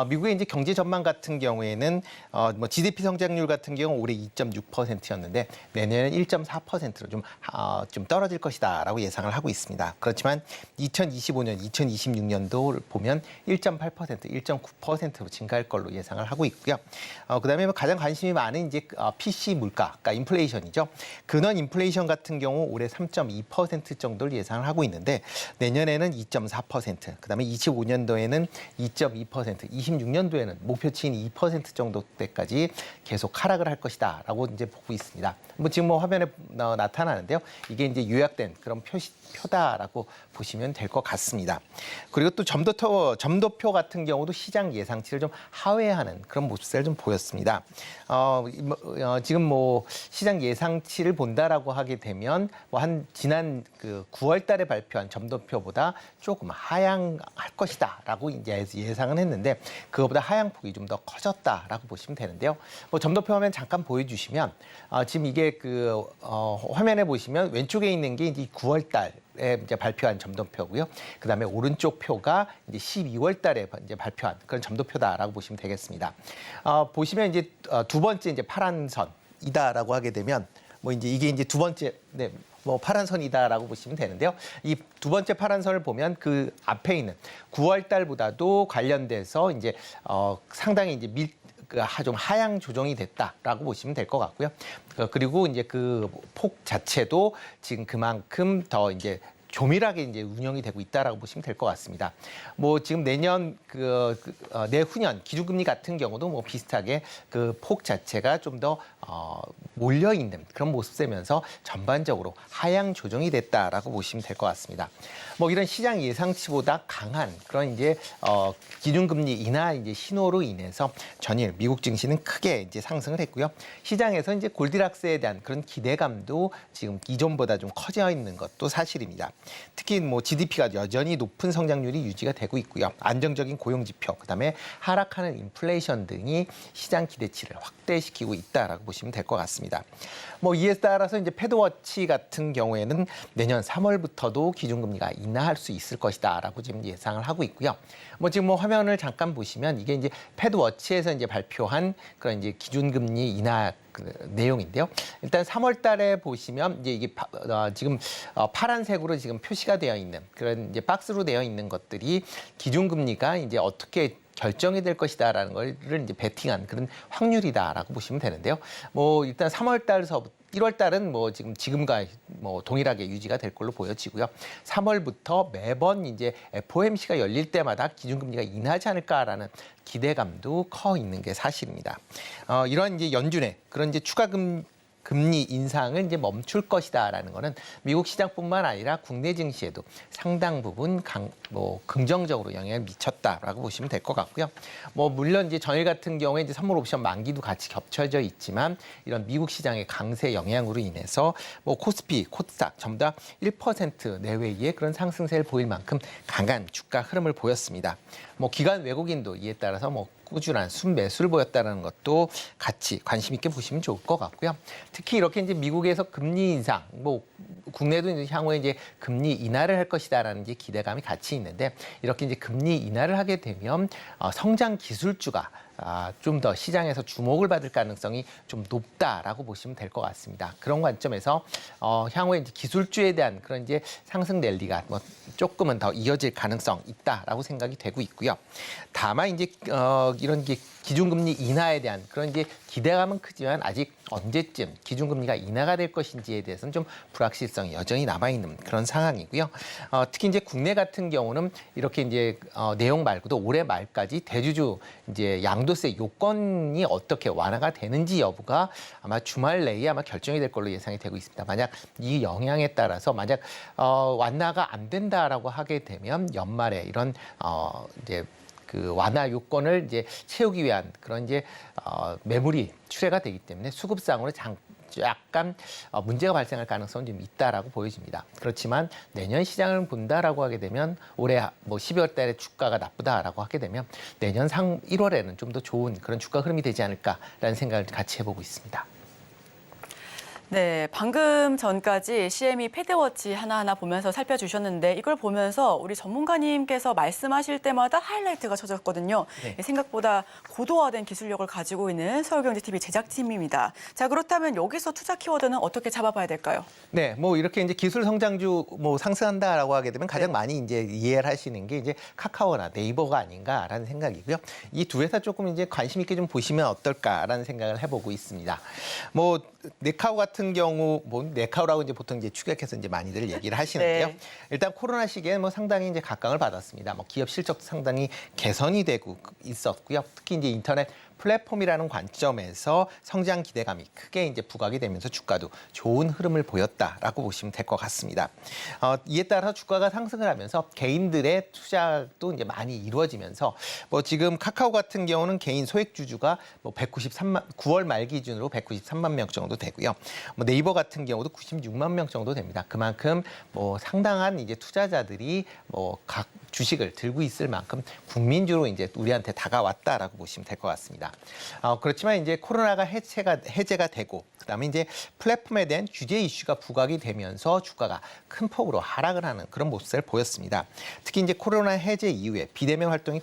미국의 이제 경제 전망 같은 경우에는 뭐 GDP 성장률 같은 경우 올해 2.6%였는데 내년에는 1.4%로 좀 떨어질 것이다라고 예상을 하고 있습니다. 그렇지만 2025년, 2026년도를 보면 1.8%, 1.9%로 증가할 걸로 예상을 하고 있고요. 그다음에 가장 관심이 많은 이제 PC 물가, 그러니까 인플레이션이죠. 근원 인플레이션 같은 경우 올해 3.2% 정도를 예상을 하고 있는데 내년에는 2.4%, 그다음에 25년도에는 2.2%, 26년도에는 목표치인 2% 정도 때까지 계속 하락을 할 것이다라고 이제 보고 있습니다. 뭐 지금 뭐 화면에 나타나는데요. 이게 이제 요약된 그런 표다라고 보시면 될 것 같습니다. 그리고 또 점도표 같은 경우도 시장 예상치를 좀 하회하는 그런 모습을 좀 보였습니다. 지금 뭐 시장 예상치를 본다라고 하게 되면 뭐 지난 그 9월달에 발표한 점도표보다 조금 하향할 것이다라고 이제 예상은 했는데 그거보다 하향폭이 좀 더 커졌다라고 보시면 되는데요. 뭐 점도표 화면 잠깐 보여주시면 지금 이게 그 화면에 보시면 왼쪽에 있는 게 이제 9월달에 이제 발표한 점도표고요. 그다음에 오른쪽 표가 이제 12월달에 이제 발표한 그런 점도표다라고 보시면 되겠습니다. 보시면 이제 두 번째 이제 파란 선이다라고 하게 되면 뭐 이제 이게 이제 두 번째 뭐 파란 선이다라고 보시면 되는데요. 이 두 번째 파란 선을 보면 그 앞에 있는 9월 달보다도 관련돼서 이제 상당히 이제 좀 하향 조정이 됐다라고 보시면 될 것 같고요. 그리고 이제 그 폭 자체도 지금 그만큼 더 이제 조밀하게 이제 운영이 되고 있다라고 보시면 될 것 같습니다. 뭐 지금 내년 내후년 기준금리 같은 경우도 뭐 비슷하게 그 폭 자체가 좀 더 몰려 있는 그런 모습이면서 전반적으로 하향 조정이 됐다라고 보시면 될 것 같습니다. 뭐 이런 시장 예상치보다 강한 그런 이제 기준금리 인하 이제 신호로 인해서 전일 미국 증시는 크게 이제 상승을 했고요. 시장에서 이제 골디락스에 대한 그런 기대감도 지금 이전보다 좀 커져 있는 것도 사실입니다. 특히 뭐 GDP가 여전히 높은 성장률이 유지가 되고 있고요. 안정적인 고용 지표, 그다음에 하락하는 인플레이션 등이 시장 기대치를 확대시키고 있다라고 보시면 될 것 같습니다. 뭐 이에 따라서 이제 패드워치 같은 경우에는 내년 3월부터도 기준금리가 인하할 수 있을 것이다라고 지금 예상을 하고 있고요. 뭐 지금 뭐 화면을 잠깐 보시면 이게 이제 패드워치에서 이제 발표한 그런 이제 기준금리 인하 그 내용인데요. 일단 3월 달에 보시면 이제 이게 지금 파란색으로 지금 표시가 되어 있는 그런 이제 박스로 되어 있는 것들이 기준금리가 이제 어떻게 결정이 될 것이다라는 걸 이제 베팅한 그런 확률이다라고 보시면 되는데요. 뭐 일단 3월 달서부터 1월 달은 뭐 지금과 뭐 동일하게 유지가 될 걸로 보여지고요. 3월부터 매번 이제 FOMC가 열릴 때마다 기준금리가 인하하지 않을까라는 기대감도 커 있는 게 사실입니다. 이런 이제 연준의 그런 이제 추가 금리 인상을 이제 멈출 것이다라는 거는 미국 시장뿐만 아니라 국내 증시에도 상당 부분 긍정적으로 영향을 미쳤다라고 보시면 될 것 같고요. 뭐 물론 이제 전일 같은 경우에 이제 선물 옵션 만기도 같이 겹쳐져 있지만 이런 미국 시장의 강세 영향으로 인해서 뭐 코스피, 코스닥 전부 다 1% 내외의 그런 상승세를 보일 만큼 강한 주가 흐름을 보였습니다. 뭐 기관 외국인도 이에 따라서 뭐 꾸준한 순매수를 보였다는 것도 같이 관심 있게 보시면 좋을 것 같고요. 특히 이렇게 이제 미국에서 금리 인상, 뭐 국내도 이제 향후에 이제 금리 인하를 할 것이다라는 이제 기대감이 같이 있는데 이렇게 이제 금리 인하를 하게 되면 성장 기술주가 좀 더 시장에서 주목을 받을 가능성이 좀 높다라고 보시면 될 것 같습니다. 그런 관점에서 향후에 이제 기술주에 대한 그런 이제 상승 랠리가 뭐 조금은 더 이어질 가능성 있다라고 생각이 되고 있고요. 다만 이제 이런 기준금리 인하에 대한 그런 이제 기대감은 크지만 아직 언제쯤 기준금리가 인하가 될 것인지에 대해서는 좀 불확실성이 여전히 남아있는 그런 상황이고요. 특히 이제 국내 같은 경우는 이렇게 이제 내용 말고도 올해 말까지 대주주 이제 양도세 요건이 어떻게 완화가 되는지 여부가 아마 주말 내에 아마 결정이 될 걸로 예상이 되고 있습니다. 만약 이 영향에 따라서 만약 완화가 안 된다라고 하게 되면 연말에 이런 이제 그 완화 요건을 이제 채우기 위한 그런 이제 매물이 출회가 되기 때문에 수급상으로 약간 문제가 발생할 가능성은 좀 있다라고 보여집니다. 그렇지만 내년 시장을 본다라고 하게 되면 올해 뭐 12월 달에 주가가 나쁘다라고 하게 되면 내년 1월에는 좀 더 좋은 그런 주가 흐름이 되지 않을까라는 생각을 같이 해보고 있습니다. 네, 방금 전까지 CME 패드워치 하나하나 보면서 살펴주셨는데 이걸 보면서 우리 전문가님께서 말씀하실 때마다 하이라이트가 쳐졌거든요. 네. 생각보다 고도화된 기술력을 가지고 있는 서울경제TV 제작팀입니다. 자, 그렇다면 여기서 투자 키워드는 어떻게 잡아봐야 될까요? 네, 뭐 이렇게 이제 기술 성장주 뭐 상승한다라고 하게 되면 가장 많이 이제 이해를 하시는 게 이제 카카오나 네이버가 아닌가라는 생각이고요. 이 두 회사 조금 이제 관심 있게 좀 보시면 어떨까라는 생각을 해보고 있습니다. 뭐 네카오 같은 경우 뭐 네카오라고 이제 보통 이제 추격해서 이제 많이들 얘기를 하시는데요. 네. 일단 코로나 시기에 뭐 상당히 이제 각광을 받았습니다. 뭐 기업 실적도 상당히 개선이 되고 있었고요. 특히 이제 인터넷 플랫폼이라는 관점에서 성장 기대감이 크게 이제 부각이 되면서 주가도 좋은 흐름을 보였다라고 보시면 될 것 같습니다. 이에 따라서 주가가 상승을 하면서 개인들의 투자도 이제 많이 이루어지면서 뭐 지금 카카오 같은 경우는 개인 소액 주주가 뭐 9월 말 기준으로 193만 명 정도 되고요. 뭐 네이버 같은 경우도 96만 명 정도 됩니다. 그만큼 뭐 상당한 이제 투자자들이 뭐 각 주식을 들고 있을 만큼 국민주로 이제 우리한테 다가왔다라고 보시면 될 것 같습니다. 그렇지만 이제 코로나가 해제가 되고 그다음에 이제 플랫폼에 대한 규제 이슈가 부각이 되면서 주가가 큰 폭으로 하락을 하는 그런 모습을 보였습니다. 특히 이제 코로나 해제 이후에 비대면 활동이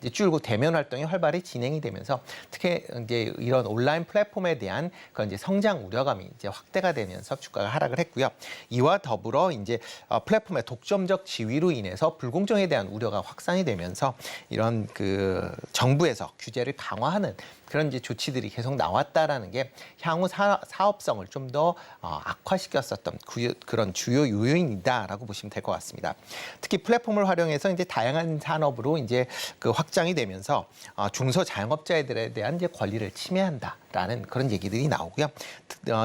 이제 줄고 대면 활동이 활발히 진행이 되면서 특히 이제 이런 온라인 플랫폼에 대한 그런 이제 성장 우려감이 이제 확대가 되면서 주가가 하락을 했고요. 이와 더불어 이제 플랫폼의 독점적 지위로 인해서 불공정에 대한 우려가 확산이 되면서 이런 그 정부에서 규제를 강화하는 그런 이제 조치들이 계속 나왔다라는 게 향후 사업성을 좀 더 악화시켰었던 그런 주요 요인이다라고 보시면 될 것 같습니다. 특히 플랫폼을 활용해서 이제 다양한 산업으로 이제 그 확장이 되면서 중소자영업자들에 대한 이제 권리를 침해한다라는 그런 얘기들이 나오고요.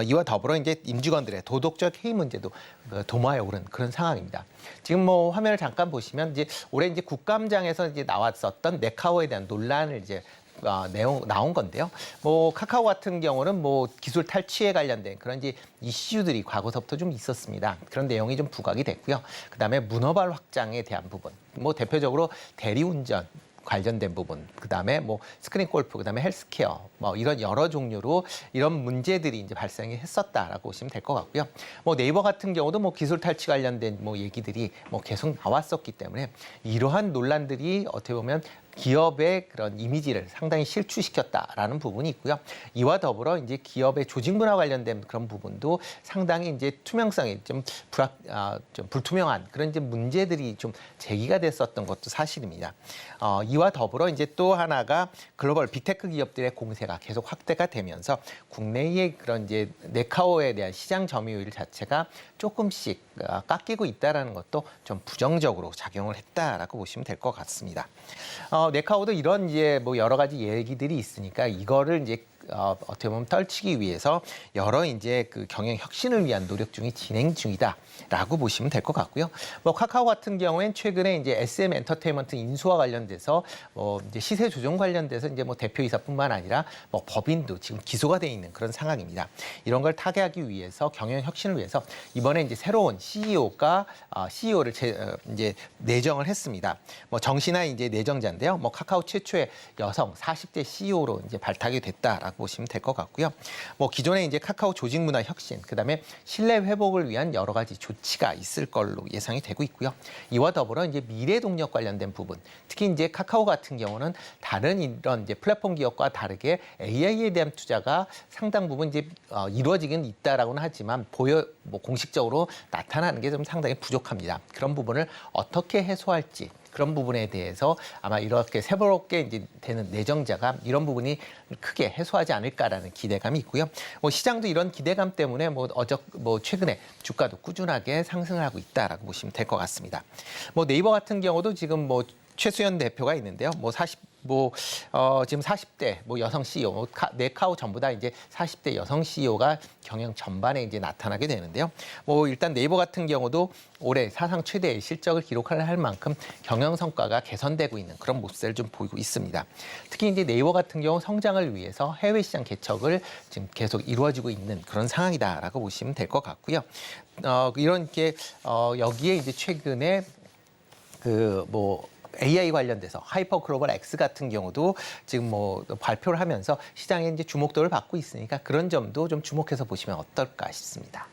이와 더불어 이제 임직원들의 도덕적 해이 문제도 도마에 오른 그런 상황입니다. 지금 뭐 화면을 잠깐 보시면 이제 올해 이제 국감장에서 이제 나왔었던 네카오에 대한 논란을 이제 나온 건데요. 뭐 카카오 같은 경우는 뭐 기술 탈취에 관련된 그런 이제 이슈들이 과거서부터 좀 있었습니다. 그런 내용이 좀 부각이 됐고요. 그다음에 문어발 확장에 대한 부분, 뭐 대표적으로 대리운전 관련된 부분, 그다음에 뭐 스크린 골프, 그다음에 헬스케어, 뭐 이런 여러 종류로 이런 문제들이 이제 발생이 했었다라고 보시면 될 것 같고요. 뭐 네이버 같은 경우도 뭐 기술 탈취 관련된 뭐 얘기들이 뭐 계속 나왔었기 때문에 이러한 논란들이 어떻게 보면 기업의 그런 이미지를 상당히 실추시켰다라는 부분이 있고요. 이와 더불어 이제 기업의 조직 문화 관련된 그런 부분도 상당히 이제 투명성이 좀 불투명한 그런 이제 문제들이 좀 제기가 됐었던 것도 사실입니다. 이와 더불어 이제 또 하나가 글로벌 빅테크 기업들의 공세가 계속 확대가 되면서 국내의 그런 이제 네카오에 대한 시장 점유율 자체가 조금씩 깎이고 있다라는 것도 좀 부정적으로 작용을 했다라고 보시면 될 것 같습니다. 네카오도 이런 이제 뭐 여러 가지 얘기들이 있으니까 이거를 이제 어떻게 보면 떨치기 위해서 여러 이제 그 경영 혁신을 위한 노력 중이 진행 중이다라고 보시면 될 것 같고요. 뭐 카카오 같은 경우엔 최근에 이제 SM 엔터테인먼트 인수와 관련돼서 뭐 이제 시세 조정 관련돼서 이제 뭐 대표이사뿐만 아니라 뭐 법인도 지금 기소가 돼 있는 그런 상황입니다. 이런 걸 타개하기 위해서 경영 혁신을 위해서 이번에 이제 새로운 CEO를 이제 내정을 했습니다. 뭐 정신아 이제 내정자인데요. 뭐 카카오 최초의 여성 40대 CEO로 이제 발탁이 됐다라고 보시면 될 것 같고요. 뭐 기존에 이제 카카오 조직 문화 혁신, 그다음에 신뢰 회복을 위한 여러 가지 조치가 있을 걸로 예상이 되고 있고요. 이와 더불어 이제 미래 동력 관련된 부분, 특히 이제 카카오 같은 경우는 다른 이런 이제 플랫폼 기업과 다르게 AI에 대한 투자가 상당 부분 이제 이루어지긴 있다라고는 하지만 뭐 공식적으로 나타나는 게 좀 상당히 부족합니다. 그런 부분을 어떻게 해소할지. 그런 부분에 대해서 아마 이렇게 새롭게 이제 되는 내정자가 이런 부분이 크게 해소하지 않을까라는 기대감이 있고요. 뭐 시장도 이런 기대감 때문에 뭐 최근에 주가도 꾸준하게 상승을 하고 있다라고 보시면 될 것 같습니다. 뭐 네이버 같은 경우도 지금 뭐 최수연 대표가 있는데요. 지금 40대 여성 CEO, 네카오 전부 다 이제 40대 여성 CEO가 경영 전반에 이제 나타나게 되는데요. 뭐 일단 네이버 같은 경우도 올해 사상 최대의 실적을 기록할 만큼 경영 성과가 개선되고 있는 그런 모습을 좀 보이고 있습니다. 특히 이제 네이버 같은 경우 성장을 위해서 해외 시장 개척을 지금 계속 이루어지고 있는 그런 상황이다라고 보시면 될 것 같고요. 이런 게 여기에 이제 최근에 AI 관련돼서 하이퍼 글로벌 X 같은 경우도 지금 뭐 발표를 하면서 시장에 이제 주목도를 받고 있으니까 그런 점도 좀 주목해서 보시면 어떨까 싶습니다.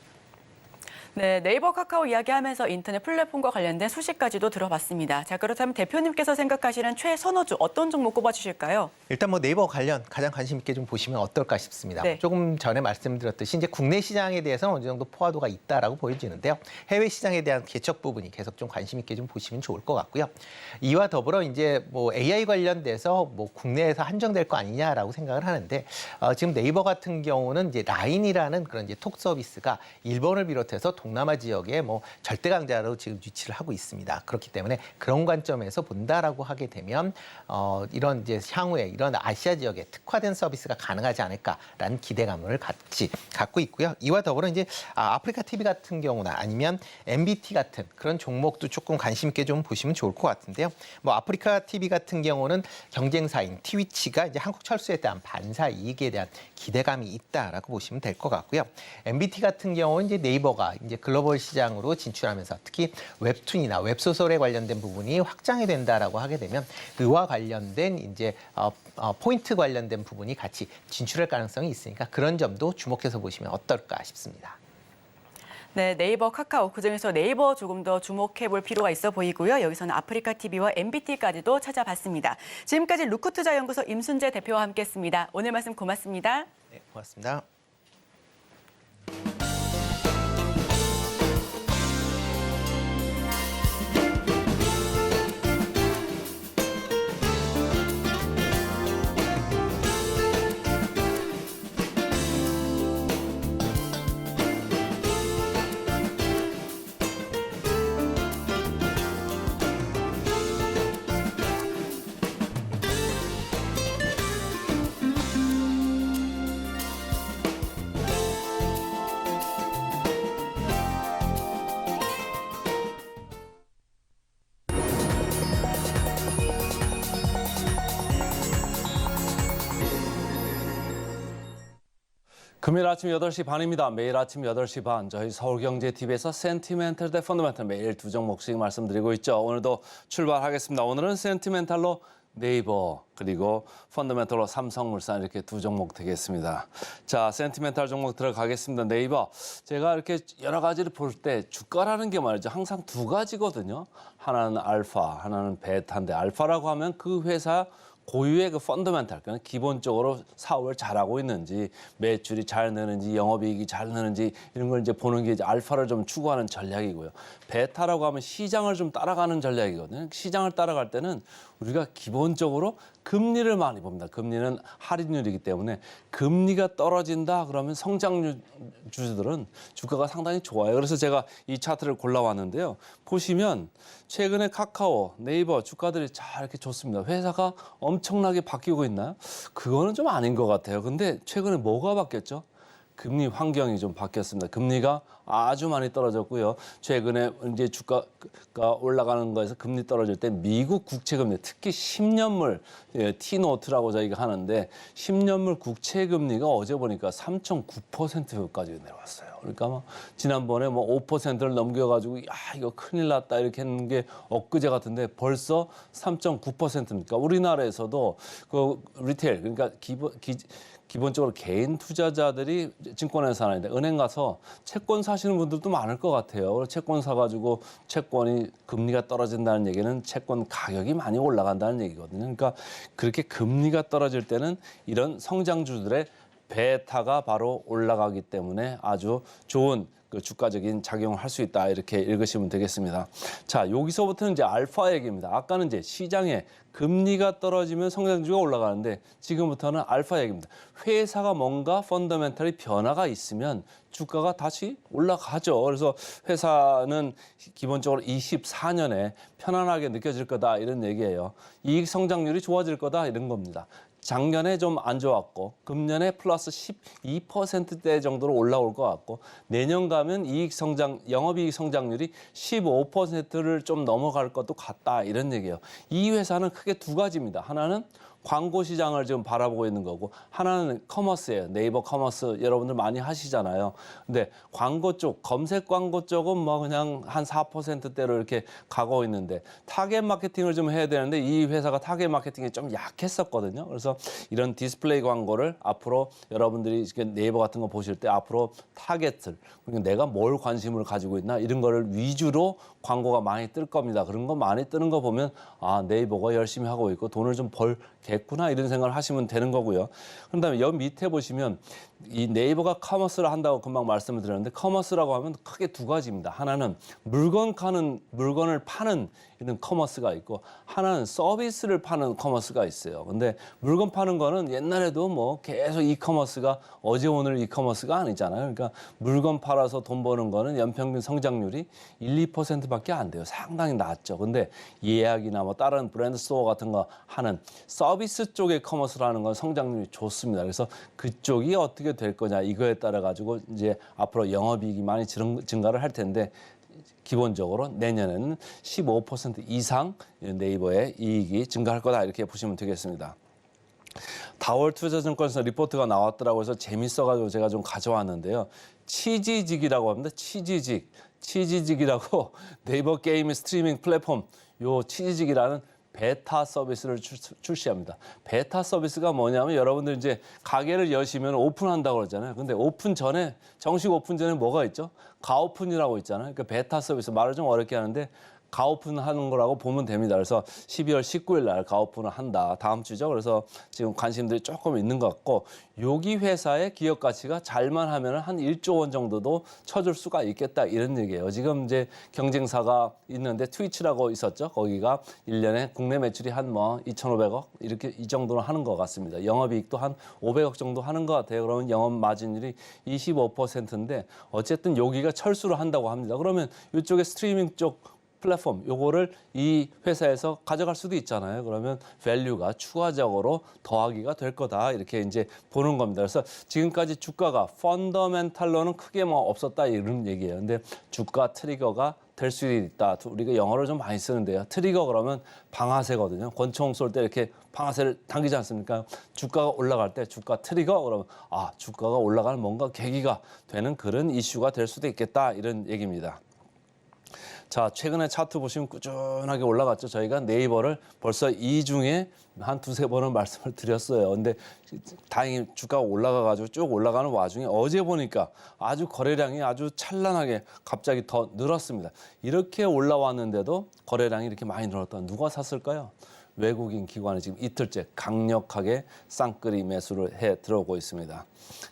네, 네이버 카카오 이야기하면서 인터넷 플랫폼과 관련된 소식까지도 들어봤습니다. 자, 그렇다면 대표님께서 생각하시는 최선호주 어떤 종목 꼽아주실까요? 일단 뭐 네이버 관련 가장 관심 있게 좀 보시면 어떨까 싶습니다. 네. 조금 전에 말씀드렸듯이 이제 국내 시장에 대해서는 어느 정도 포화도가 있다라고 보여지는데요. 해외 시장에 대한 개척 부분이 계속 좀 관심 있게 좀 보시면 좋을 것 같고요. 이와 더불어 이제 뭐 AI 관련돼서 뭐 국내에서 한정될 거 아니냐라고 생각을 하는데 지금 네이버 같은 경우는 이제 라인이라는 그런 이제 톡 서비스가 일본을 비롯해서 동남아 지역에 뭐 절대 강자로 지금 위치를 하고 있습니다. 그렇기 때문에 그런 관점에서 본다라고 하게 되면 이런 이제 향후에 이런 아시아 지역에 특화된 서비스가 가능하지 않을까라는 기대감을 같이 갖고 있고요. 이와 더불어 이제 아프리카 TV 같은 경우나 아니면 MBT 같은 그런 종목도 조금 관심 있게 좀 보시면 좋을 것 같은데요. 뭐 아프리카 TV 같은 경우는 경쟁사인 티위치가 이제 한국 철수에 대한 반사 이익에 대한 기대감이 있다라고 보시면 될 것 같고요. MBT 같은 경우는 이제 네이버가 이제 글로벌 시장으로 진출하면서 특히 웹툰이나 웹소설에 관련된 부분이 확장이 된다라고 하게 되면 그와 관련된 이제 포인트 관련된 부분이 같이 진출할 가능성이 있으니까 그런 점도 주목해서 보시면 어떨까 싶습니다. 네, 네이버, 카카오, 그중에서 네이버 조금 더 주목해 볼 필요가 있어 보이고요. 여기서는 아프리카 TV와 MBT까지도 찾아봤습니다. 지금까지 루크투자연구소 임순재 대표와 함께했습니다. 오늘 말씀 고맙습니다. 네, 고맙습니다. 금요일 아침 8시 반입니다. 매일 아침 8시 반 저희 서울경제TV에서 센티멘탈 대 펀더멘탈 매일 두 종목씩 말씀드리고 있죠. 오늘도 출발하겠습니다. 오늘은 센티멘탈로 네이버 그리고 펀더멘탈로 삼성물산 이렇게 두 종목 되겠습니다. 자, 센티멘탈 종목 들어가겠습니다. 네이버. 제가 이렇게 여러 가지를 볼 때 주가라는 게 말이죠. 항상 두 가지거든요. 하나는 알파, 하나는 베타인데 알파라고 하면 그 회사 고유의 그 펀더멘탈, 그러니까 기본적으로 사업을 잘하고 있는지, 매출이 잘 느는지, 영업이익이 잘 느는지 이런 걸 이제 보는 게 이제 알파를 좀 추구하는 전략이고요. 베타라고 하면 시장을 좀 따라가는 전략이거든요. 시장을 따라갈 때는 우리가 기본적으로 금리를 많이 봅니다. 금리는 할인율이기 때문에 금리가 떨어진다 그러면 성장주들은 주가가 상당히 좋아요. 그래서 제가 이 차트를 골라왔는데요. 보시면 최근에 카카오, 네이버 주가들이 잘 이렇게 좋습니다. 회사가 엄청나게 바뀌고 있나요? 그거는 좀 아닌 것 같아요. 근데 최근에 뭐가 바뀌었죠? 금리 환경이 좀 바뀌었습니다. 금리가 아주 많이 떨어졌고요. 최근에 이제 주가가 올라가는 거에서 금리 떨어질 때 미국 국채금리, 특히 10년물 T노트라고 저희가 하는데 10년물 국채금리가 어제 보니까 3.9%까지 내려왔어요. 그러니까 뭐 지난번에 뭐 5%를 넘겨가지고 야 이거 큰일 났다 이렇게 했는 게 엊그제 같은데 벌써 3.9%니까 우리나라에서도 그 리테일 그러니까 기본적으로 개인 투자자들이 증권회사 하는데 은행 가서 채권 사시는 분들도 많을 것 같아요. 채권 사가지고 채권이 금리가 떨어진다는 얘기는 채권 가격이 많이 올라간다는 얘기거든요. 그러니까 그렇게 금리가 떨어질 때는 이런 성장주들의 베타가 바로 올라가기 때문에 아주 좋은 그 주가적인 작용을 할 수 있다 이렇게 읽으시면 되겠습니다. 자, 여기서부터는 이제 알파 얘기입니다. 아까는 이제 시장에 금리가 떨어지면 성장주가 올라가는데 지금부터는 알파 얘기입니다. 회사가 뭔가 펀더멘털이 변화가 있으면 주가가 다시 올라가죠. 그래서 회사는 기본적으로 24년에 편안하게 느껴질 거다 이런 얘기예요. 이익 성장률이 좋아질 거다 이런 겁니다. 작년에 좀 안 좋았고 금년에 플러스 12%대 정도로 올라올 것 같고 내년 가면 영업이익 성장률이 15%를 좀 넘어갈 것도 같다 이런 얘기예요. 이 회사는 크게 두 가지입니다. 하나는 광고 시장을 지금 바라보고 있는 거고 하나는 커머스예요. 네이버 커머스 여러분들 많이 하시잖아요. 근데 광고 쪽, 검색 광고 쪽은 뭐 그냥 한 4%대로 이렇게 가고 있는데 타겟 마케팅을 좀 해야 되는데 이 회사가 타겟 마케팅이 좀 약했었거든요. 그래서 이런 디스플레이 광고를 앞으로 여러분들이 네이버 같은 거 보실 때 앞으로 타겟을 그러니까 내가 뭘 관심을 가지고 있나 이런 거를 위주로 광고가 많이 뜰 겁니다. 그런 거 많이 뜨는 거 보면 아 네이버가 열심히 하고 있고 돈을 좀 벌겠구나 이런 생각을 하시면 되는 거고요. 그다음에 여기 밑에 보시면 이 네이버가 커머스를 한다고 금방 말씀을 드렸는데 커머스라고 하면 크게 두 가지입니다. 하나는 물건을 파는 이런 커머스가 있고 하나는 서비스를 파는 커머스가 있어요. 근데 물건 파는 거는 옛날에도 뭐 계속 이커머스가 어제 오늘 이커머스가 아니잖아요. 그러니까 물건 팔아서 돈 버는 거는 연평균 성장률이 1~2%밖에 안 돼요. 상당히 낮죠. 근데 예약이나 뭐 다른 브랜드 스토어 같은 거 하는 서비스 쪽의 커머스를 하는 건 성장률이 좋습니다. 그래서 그쪽이 어떻게 될 거냐 이거에 따라 가지고 이제 앞으로 영업이익이 많이 증가를 할 텐데 기본적으로 내년에는 15% 이상 네이버의 이익이 증가할 거다 이렇게 보시면 되겠습니다. 다월 투자증권에서 리포트가 나왔더라고요. 그래서 재밌어가지고 제가 좀 가져왔는데요. 치지직이라고 합니다. 치지직이라고 네이버 게임 스트리밍 플랫폼 요 치지직이라는 베타 서비스를 출시합니다. 베타 서비스가 뭐냐면 여러분들 이제 가게를 여시면 오픈한다고 그러잖아요. 근데 정식 오픈 전에 뭐가 있죠? 가오픈이라고 있잖아요. 그러니까 베타 서비스 말을 좀 어렵게 하는데 가오픈 하는 거라고 보면 됩니다. 그래서 12월 19일 날 가오픈을 한다. 다음 주죠. 그래서 지금 관심들이 조금 있는 것 같고 여기 회사의 기업 가치가 잘만 하면 한 1조 원 정도도 쳐줄 수가 있겠다 이런 얘기예요. 지금 이제 경쟁사가 있는데 트위치라고 있었죠. 거기가 1년에 국내 매출이 한 뭐 2,500억 이렇게 이 정도는 하는 것 같습니다. 영업이익도 한 500억 정도 하는 것 같아요. 그러면 영업 마진율이 25%인데 어쨌든 여기가 철수를 한다고 합니다. 그러면 이쪽에 스트리밍 쪽 플랫폼 요거를 이 회사에서 가져갈 수도 있잖아요. 그러면 밸류가 추가적으로 더하기가 될 거다 이렇게 이제 보는 겁니다. 그래서 지금까지 주가가 펀더멘탈로는 크게 뭐 없었다 이런 얘기예요. 근데 주가 트리거가 될 수 있다. 우리가 영어를 좀 많이 쓰는데요. 트리거 그러면 방아쇠거든요. 권총 쏠 때 이렇게 방아쇠를 당기지 않습니까? 주가가 올라갈 때 주가 트리거 그러면 주가가 올라가는 뭔가 계기가 되는 그런 이슈가 될 수도 있겠다 이런 얘기입니다. 자, 최근에 차트 보시면 꾸준하게 올라갔죠. 저희가 네이버를 벌써 이 중에 한 두세 번은 말씀을 드렸어요. 근데 다행히 주가가 올라가가지고 쭉 올라가는 와중에 어제 보니까 아주 거래량이 아주 찬란하게 갑자기 더 늘었습니다. 이렇게 올라왔는데도 거래량이 이렇게 많이 늘었다. 누가 샀을까요? 외국인 기관이 지금 이틀째 강력하게 쌍끌이 매수를 해 들어오고 있습니다.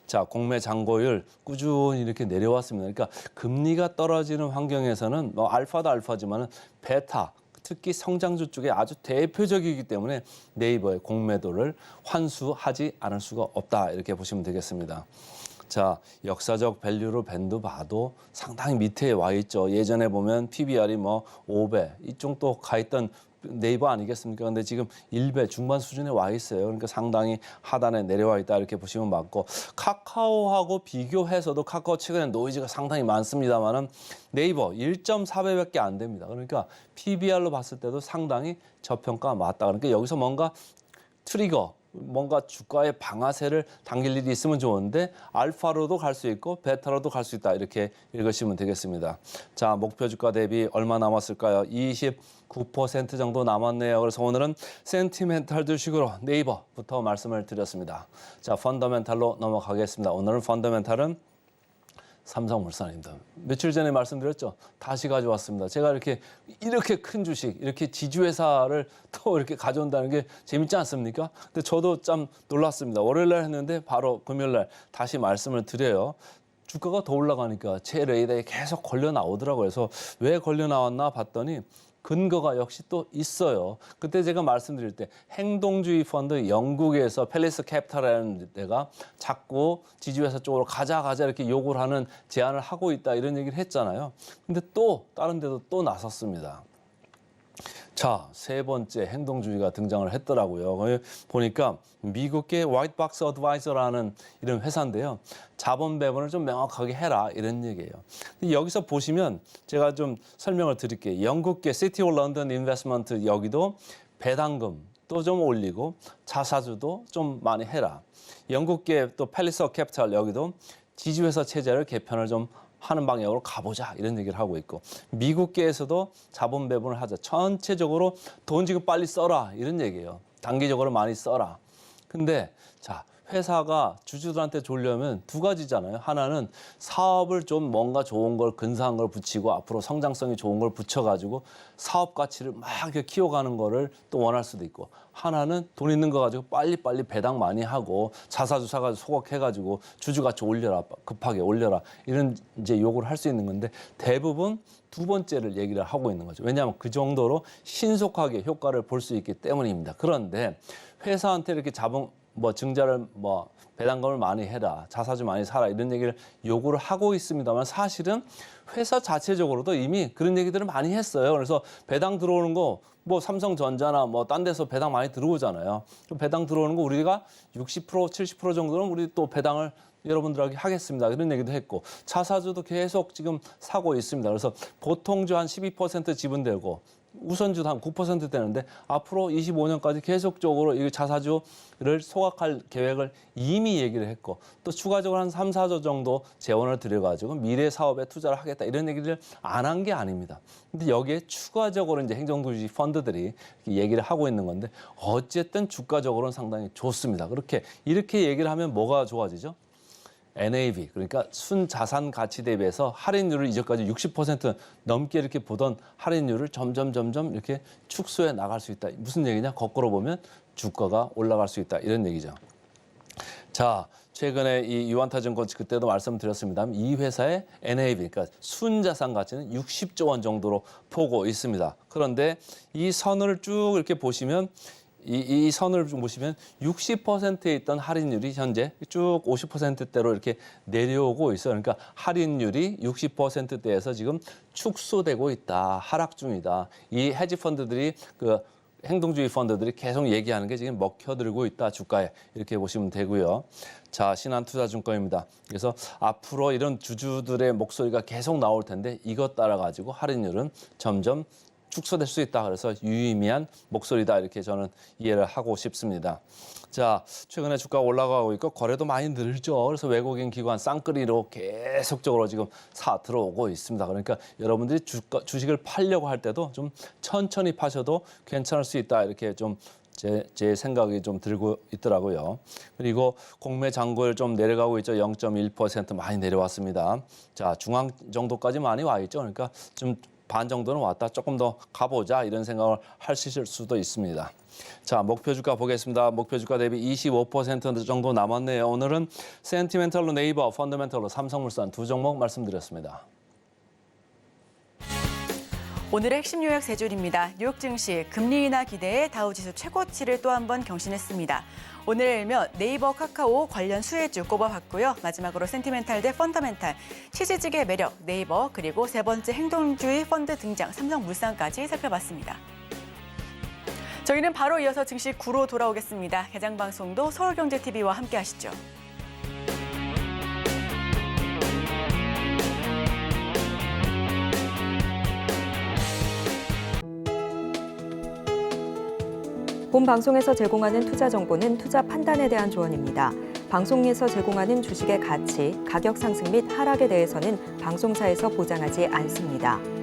자, 공매 잔고율 꾸준히 이렇게 내려왔습니다. 그러니까 금리가 떨어지는 환경에서는 뭐 알파도 알파지만은 베타 특히 성장주 쪽에 아주 대표적이기 때문에 네이버의 공매도를 환수하지 않을 수가 없다 이렇게 보시면 되겠습니다. 자, 역사적 밸류로 밴드 봐도 상당히 밑에 와 있죠. 예전에 보면 PBR이 뭐 5배 이쪽 또 가 있던 네이버 아니겠습니까? 근데 지금 1배 중반 수준에 와 있어요. 그러니까 상당히 하단에 내려와 있다 이렇게 보시면 맞고 카카오하고 비교해서도 카카오 최근에 노이즈가 상당히 많습니다만은 네이버 1.4배밖에 안 됩니다. 그러니까 PBR로 봤을 때도 상당히 저평가 맞다. 그러니까 여기서 뭔가 트리거 뭔가 주가의 방아쇠를 당길 일이 있으면 좋은데 알파로도 갈 수 있고 베타로도 갈 수 있다 이렇게 읽으시면 되겠습니다. 자, 목표 주가 대비 얼마 남았을까요? 29% 정도 남았네요. 그래서 오늘은 센티멘탈 주식으로 네이버부터 말씀을 드렸습니다. 자, 펀더멘탈로 넘어가겠습니다. 오늘은 펀더멘탈은 삼성물산입니다. 며칠 전에 말씀드렸죠. 다시 가져왔습니다. 제가 이렇게 큰 주식, 이렇게 지주회사를 또 이렇게 가져온다는 게 재밌지 않습니까? 근데 저도 참 놀랐습니다. 월요일날 했는데 바로 금요일날 다시 말씀을 드려요. 주가가 더 올라가니까 제 레이더에 계속 걸려 나오더라고요. 그래서 왜 걸려 나왔나 봤더니 근거가 역시 또 있어요. 그때 제가 말씀드릴 때 행동주의 펀드 영국에서 팰리스 캐피탈이라는 데가 자꾸 지주회사 쪽으로 가자 이렇게 요구를 하는 제안을 하고 있다 이런 얘기를 했잖아요. 근데 또 다른 데도 또 나섰습니다. 자, 세 번째 행동주의가 등장을 했더라고요. 보니까 미국의 화이트박스 어드바이저라는 이런 회사인데요. 자본 배분을 좀 명확하게 해라 이런 얘기예요. 근데 여기서 보시면 제가 좀 설명을 드릴게요. 영국계 시티 오브 런던 인베스트먼트 여기도 배당금 또 좀 올리고 자사주도 좀 많이 해라. 영국계 또 팰리스 캐피탈 여기도 지주회사 체제를 개편을 좀 하는 방향으로 가보자 이런 얘기를 하고 있고 미국계에서도 자본 배분을 하자. 전체적으로 돈 지금 빨리 써라 이런 얘기예요. 단기적으로 많이 써라. 근데 자, 회사가 주주들한테 주려면 두 가지잖아요. 하나는 사업을 좀 뭔가 좋은 걸 근사한 걸 붙이고 앞으로 성장성이 좋은 걸 붙여가지고 사업 가치를 막 이렇게 키워가는 거를 또 원할 수도 있고 하나는 돈 있는 거 가지고 빨리빨리 배당 많이 하고 자사주 사가지고 소각해가지고 주주 가치 올려라 급하게 올려라 이런 이제 요구를 할 수 있는 건데 대부분 두 번째를 얘기를 하고 있는 거죠. 왜냐하면 그 정도로 신속하게 효과를 볼 수 있기 때문입니다. 그런데 회사한테 이렇게 자본 증자를 배당금을 많이 해라, 자사주 많이 사라 이런 얘기를 요구를 하고 있습니다만 사실은 회사 자체적으로도 이미 그런 얘기들을 많이 했어요. 그래서 배당 들어오는 거 삼성전자나 딴 데서 배당 많이 들어오잖아요. 배당 들어오는 거 우리가 60%, 70% 정도는 우리 또 배당을 여러분들에게 하겠습니다. 이런 얘기도 했고 자사주도 계속 지금 사고 있습니다. 그래서 보통주 한 12% 지분되고 우선주도 한 9% 되는데 앞으로 25년까지 계속적으로 이 자사주를 소각할 계획을 이미 얘기를 했고 또 추가적으로 한 3, 4조 정도 재원을 들여가지고 미래 사업에 투자를 하겠다 이런 얘기를 안 한 게 아닙니다. 근데 여기에 추가적으로 이제 행정주의 펀드들이 얘기를 하고 있는 건데 어쨌든 주가적으로는 상당히 좋습니다. 이렇게 얘기를 하면 뭐가 좋아지죠? NAV 그러니까 순자산 가치 대비해서 할인율을 이전까지 60% 넘게 이렇게 보던 할인율을 점점 이렇게 축소해 나갈 수 있다. 무슨 얘기냐? 거꾸로 보면 주가가 올라갈 수 있다. 이런 얘기죠. 자, 최근에 이 유안타증권 그때도 말씀드렸습니다. 이 회사의 NAV 그러니까 순자산 가치는 60조 원 정도로 보고 있습니다. 그런데 이 선을 쭉 이렇게 보시면 이 선을 좀 보시면 60%에 있던 할인율이 현재 쭉 50%대로 이렇게 내려오고 있어요. 그러니까 할인율이 60%대에서 지금 축소되고 있다, 하락 중이다. 이 헤지 펀드들이 행동주의 펀드들이 계속 얘기하는 게 지금 먹혀들고 있다, 주가에. 이렇게 보시면 되고요. 자, 신한투자증권입니다. 그래서 앞으로 이런 주주들의 목소리가 계속 나올 텐데 이것 따라 가지고 할인율은 점점 축소될 수 있다. 그래서 유의미한 목소리다. 이렇게 저는 이해를 하고 싶습니다. 자, 최근에 주가가 올라가고 있고 거래도 많이 늘죠. 그래서 외국인 기관 쌍끌이로 계속적으로 지금 들어오고 있습니다. 그러니까 여러분들이 주식을 팔려고 할 때도 좀 천천히 파셔도 괜찮을 수 있다. 이렇게 좀 제 생각이 좀 들고 있더라고요. 그리고 공매 잔고율 좀 내려가고 있죠. 0.1% 많이 내려왔습니다. 자, 중앙 정도까지 많이 와 있죠. 그러니까 좀 반 정도는 왔다. 조금 더 가보자 이런 생각을 하실 수도 있습니다. 자, 목표 주가 보겠습니다. 목표 주가 대비 25% 정도 남았네요. 오늘은 센티멘털로 네이버, 펀더멘털로 삼성물산 두 종목 말씀드렸습니다. 오늘의 핵심 요약 세 줄입니다. 뉴욕 증시 금리 인하 기대에 다우지수 최고치를 또 한 번 경신했습니다. 오늘 일면 네이버, 카카오 관련 수혜주 꼽아봤고요. 마지막으로 센티멘탈 대 펀더멘탈, 치즈직의 매력 네이버, 그리고 세 번째 행동주의 펀드 등장 삼성물산까지 살펴봤습니다. 저희는 바로 이어서 증시 9로 돌아오겠습니다. 개장 방송도 서울경제TV와 함께 하시죠. 본 방송에서 제공하는 투자 정보는 투자 판단에 대한 조언입니다. 방송에서 제공하는 주식의 가치, 가격 상승 및 하락에 대해서는 방송사에서 보장하지 않습니다.